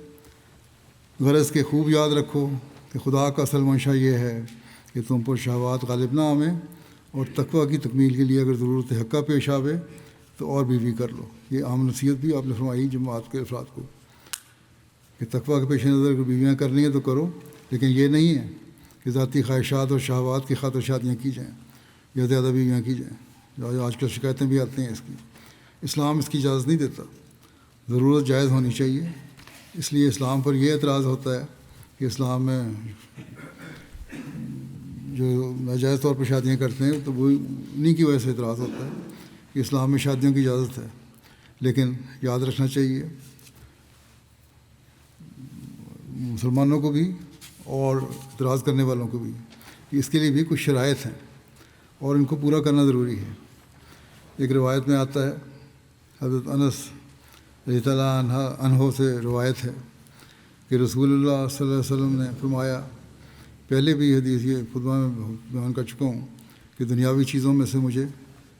غرض کے خوب یاد رکھو کہ خدا کا اصل منشا یہ ہے کہ تم پر شہوات غالب نہ آویں، اور تقوی کی تکمیل کے لیے اگر ضرورت حقہ پیش آوے تو اور بیوی کر لو۔ یہ عام نصیحت بھی آپ نے فرمائی جماعت کے افراد کو کہ تقوی کے پیش نظر اگر بیویاں کرنی ہیں تو کرو، لیکن یہ نہیں ہے کہ ذاتی خواہشات اور شہوات کی خاطر شادیاں کی جائیں یا زیادہ بیویاں کی جائیں، جو آج کل شکایتیں بھی آتی ہیں اس کی۔ اسلام اس کی اجازت نہیں دیتا، ضرورت جائز ہونی چاہیے۔ اس لیے اسلام پر یہ اعتراض ہوتا ہے کہ اسلام میں جو ناجائز طور پر شادیاں کرتے ہیں تو وہ انہیں کی وجہ سے اعتراض ہوتا ہے کہ اسلام میں شادیوں کی اجازت ہے۔ لیکن یاد رکھنا چاہیے مسلمانوں کو بھی اور اعتراض کرنے والوں کو بھی کہ اس کے لیے بھی کچھ شرائط ہیں اور ان کو پورا کرنا ضروری ہے۔ ایک روایت میں آتا ہے، حضرت انس رضی اللہ عنہ سے روایت ہے کہ رسول اللہ صلی اللہ علیہ وسلم نے فرمایا، پہلے بھی حدیث یہ خطبہ میں بیان کر چکا ہوں کہ دنیاوی چیزوں میں سے مجھے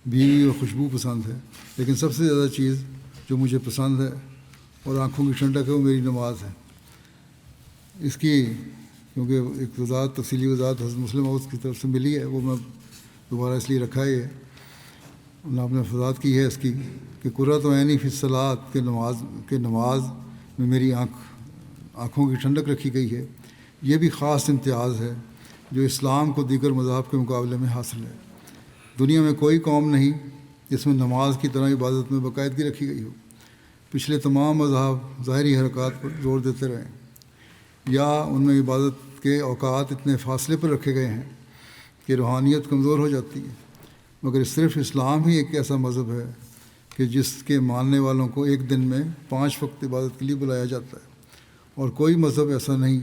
بیوی اور خوشبو پسند ہے، لیکن سب سے زیادہ چیز جو مجھے پسند ہے اور آنکھوں کی ٹھنڈک ہے وہ میری نماز ہے۔ اس کی کیونکہ ایک وضاحت، تفصیلی وضاحت حضرت مسلم موعود کی طرف سے ملی ہے، وہ میں دوبارہ اس لیے رکھا ہے، آپ نے وضاحت کی ہے اس کی کہ قرۃ عینی فی الصلاۃ کہ نماز میں میری آنکھوں کی ٹھنڈک رکھی گئی ہے۔ یہ بھی خاص امتیاز ہے جو اسلام کو دیگر مذاہب کے مقابلے میں حاصل ہے۔ دنیا میں کوئی قوم نہیں جس میں نماز کی طرح عبادت میں باقاعدگی رکھی گئی ہو۔ پچھلے تمام مذاہب ظاہری حرکات پر زور دیتے رہے یا ان میں عبادت کے اوقات اتنے فاصلے پر رکھے گئے ہیں کہ روحانیت کمزور ہو جاتی ہے، مگر صرف اسلام ہی ایک ایسا مذہب ہے کہ جس کے ماننے والوں کو ایک دن میں 5 وقت عبادت کے لیے بلایا جاتا ہے، اور کوئی مذہب ایسا نہیں۔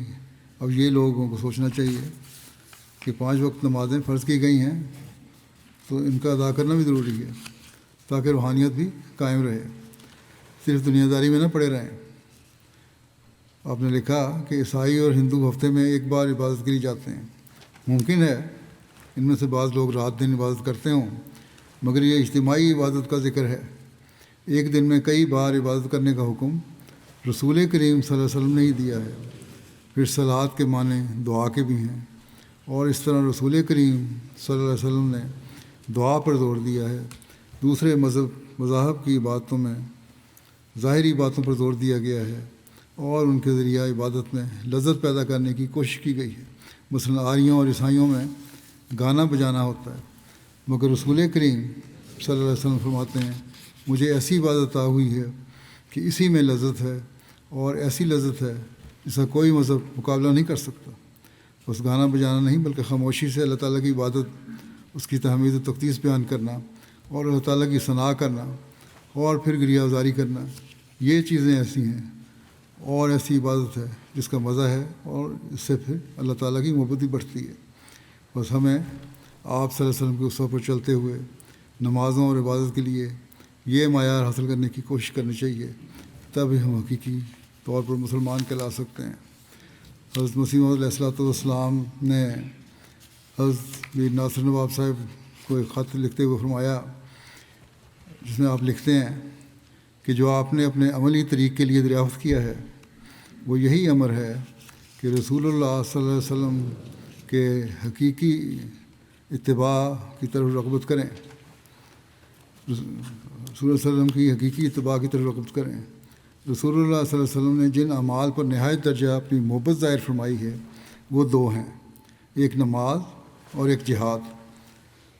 اب یہ لوگوں کو سوچنا چاہیے کہ 5 وقت نمازیں فرض کی گئی ہیں تو ان کا ادا کرنا بھی ضروری ہے تاکہ روحانیت بھی قائم رہے، صرف دنیا داری میں نہ پڑے رہیں۔ آپ نے لکھا کہ عیسائی اور ہندو ہفتے میں ایک بار عبادت کے لیے جاتے ہیں۔ ممکن ہے ان میں سے بعض لوگ رات دن عبادت کرتے ہوں، مگر یہ اجتماعی عبادت کا ذکر ہے۔ ایک دن میں کئی بار عبادت کرنے کا حکم رسول کریم صلی اللہ علیہ وسلم نے ہی دیا ہے۔ پھر صلوات کے معنی دعا کے بھی ہیں، اور اس طرح رسول کریم صلی اللہ علیہ وسلم نے دعا پر زور دیا ہے۔ دوسرے مذاہب کی باتوں میں ظاہری باتوں پر زور دیا گیا ہے اور ان کے ذریعہ عبادت میں لذت پیدا کرنے کی کوشش کی گئی ہے۔ مثلا آریوں اور عیسائیوں میں گانا بجانا ہوتا ہے، مگر رسول کریم صلی اللہ علیہ وسلم فرماتے ہیں، مجھے ایسی عبادت عطا ہوئی ہے کہ اسی میں لذت ہے، اور ایسی لذت ہے جس کا کوئی مذہب مقابلہ نہیں کر سکتا۔ بس گانا بجانا نہیں بلکہ خاموشی سے اللہ تعالیٰ کی عبادت، اس کی تحمید و تقدیس بیان کرنا اور اللہ تعالیٰ کی ثنا کرنا اور پھر گریہ وزاری کرنا، یہ چیزیں ایسی ہیں اور ایسی عبادت ہے جس کا مزہ ہے، اور اس سے پھر اللہ تعالیٰ کی محبت بھی بڑھتی ہے۔ بس ہمیں آپ صلی اللہ علیہ وسلم کے اصول پر چلتے ہوئے نمازوں اور عبادت کے لیے یہ معیار حاصل کرنے کی کوشش کرنی چاہیے، تب ہی ہم حقیقی طور پر مسلمان کہلا سکتے ہیں۔ حضرت مسیح موعود علیہ الصلوۃ والسلام نے حضرت میر ناصر نواب صاحب کو ایک خط لکھتے ہوئے فرمایا، جس میں آپ لکھتے ہیں کہ جو آپ نے اپنے عملی طریق کے لیے دریافت کیا ہے وہ یہی امر ہے کہ رسول اللہ صلی اللہ علیہ وسلم کے حقیقی اتباع کی طرف رغبت کریں، رسول اللہ صلی اللہ علیہ وسلم کی حقیقی اتباع کی طرف رغبت کریں۔ رسول اللہ صلی اللہ علیہ وسلم نے جن اعمال پر نہایت درجہ اپنی محبت ظاہر فرمائی ہے وہ 2 ہیں، ایک نماز اور ایک جہاد۔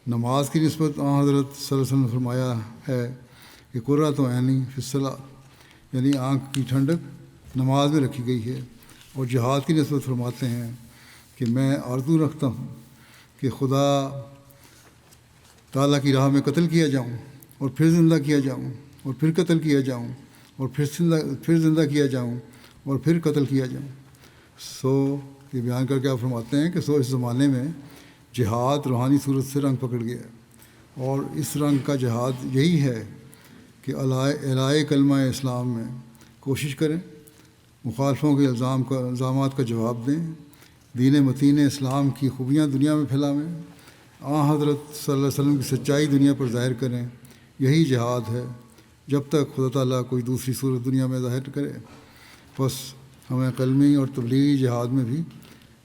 نماز کی نسبت حضرت صلی اللہ علیہ وسلم نے فرمایا ہے کہ قرۃ عینی فی الصلاۃ، یعنی آنکھ کی ٹھنڈک نماز میں رکھی گئی ہے، اور جہاد کی نسبت فرماتے ہیں کہ میں آرزو رکھتا ہوں کہ خدا تعالیٰ کی راہ میں قتل کیا جاؤں اور پھر زندہ کیا جاؤں اور پھر قتل کیا جاؤں اور پھر زندہ کیا جاؤں اور پھر قتل کیا جاؤں۔ یہ بیان کر کے آپ فرماتے ہیں کہ اس زمانے میں جہاد روحانی صورت سے رنگ پکڑ گیا، اور اس رنگ کا جہاد یہی ہے کہ اعلاء کلمہ اسلام میں کوشش کریں، مخالفوں کے الزامات کا جواب دیں، دین متین اسلام کی خوبیاں دنیا میں پھیلاویں، حضرت صلی اللہ علیہ وسلم کی سچائی دنیا پر ظاہر کریں۔ یہی جہاد ہے جب تک خدا تعالیٰ کوئی دوسری صورت دنیا میں ظاہر کرے۔ بس ہمیں قلمی اور تبلیغی جہاد میں بھی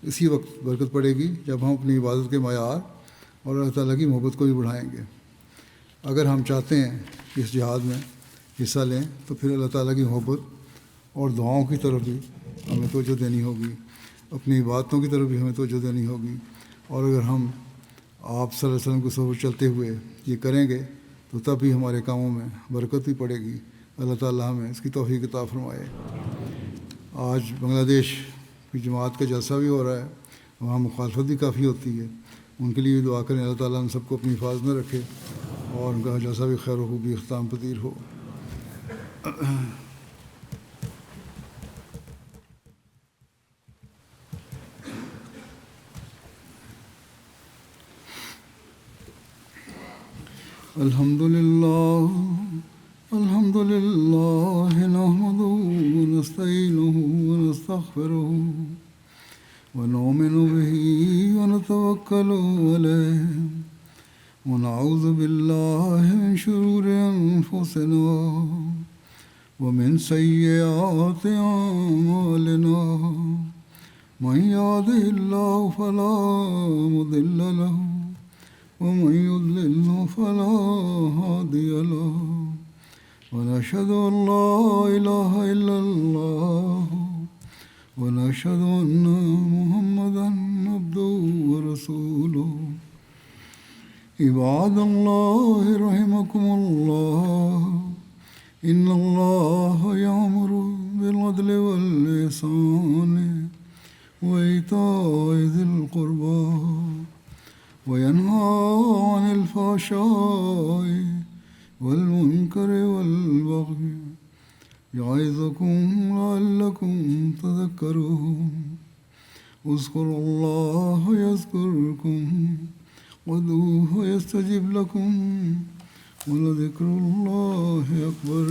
اسی وقت برکت پڑے گی جب ہم اپنی عبادت کے معیار اور اللہ تعالیٰ کی محبت کو بھی بڑھائیں گے۔ اگر ہم چاہتے ہیں کہ اس جہاد میں حصہ لیں تو پھر اللہ تعالیٰ کی محبت اور دعاؤں کی طرف بھی ہمیں توجہ دینی ہوگی، اپنی عبادتوں کی طرف بھی ہمیں توجہ دینی ہوگی، اور اگر ہم آپ صلی اللہ علیہ وسلم کے سبب چلتے ہوئے یہ کریں گے تو تب بھی ہمارے کاموں میں برکت بھی پڑے گی۔ اللہ تعالیٰ ہمیں اس کی توفیق عطا فرمائے۔ آج بنگلہ دیش کی جماعت کا جلسہ بھی ہو رہا ہے، وہاں مخالفت بھی کافی ہوتی ہے، ان کے لیے بھی دعا کریں اللہ تعالیٰ ہم سب کو اپنی حفاظت میں رکھے اور ان کا جلسہ بھی خیر و خوبی اختتام پذیر ہو۔ الحمد لله نحمده ونستعينه ونستغفره ونؤمن به ونتوكل عليه ونعوذ بالله من شرور أنفسنا ومن سيئات أعمالنا من يهده الله فلا مضل له ومن يضلل فلا هادي له ونشهد أن لا إله إلا الله ونشهد أن محمدا عبده ورسوله عباد الله رحمكم الله إن الله يأمر بالعدل والإحسان وإيتاء ذي القربى وينهى عن الفحشاء والمنكر والبغي يعظكم لعلكم تذكرون اذكروا الله يذكركم وادعوه يستجب لكم ولذكر الله أكبر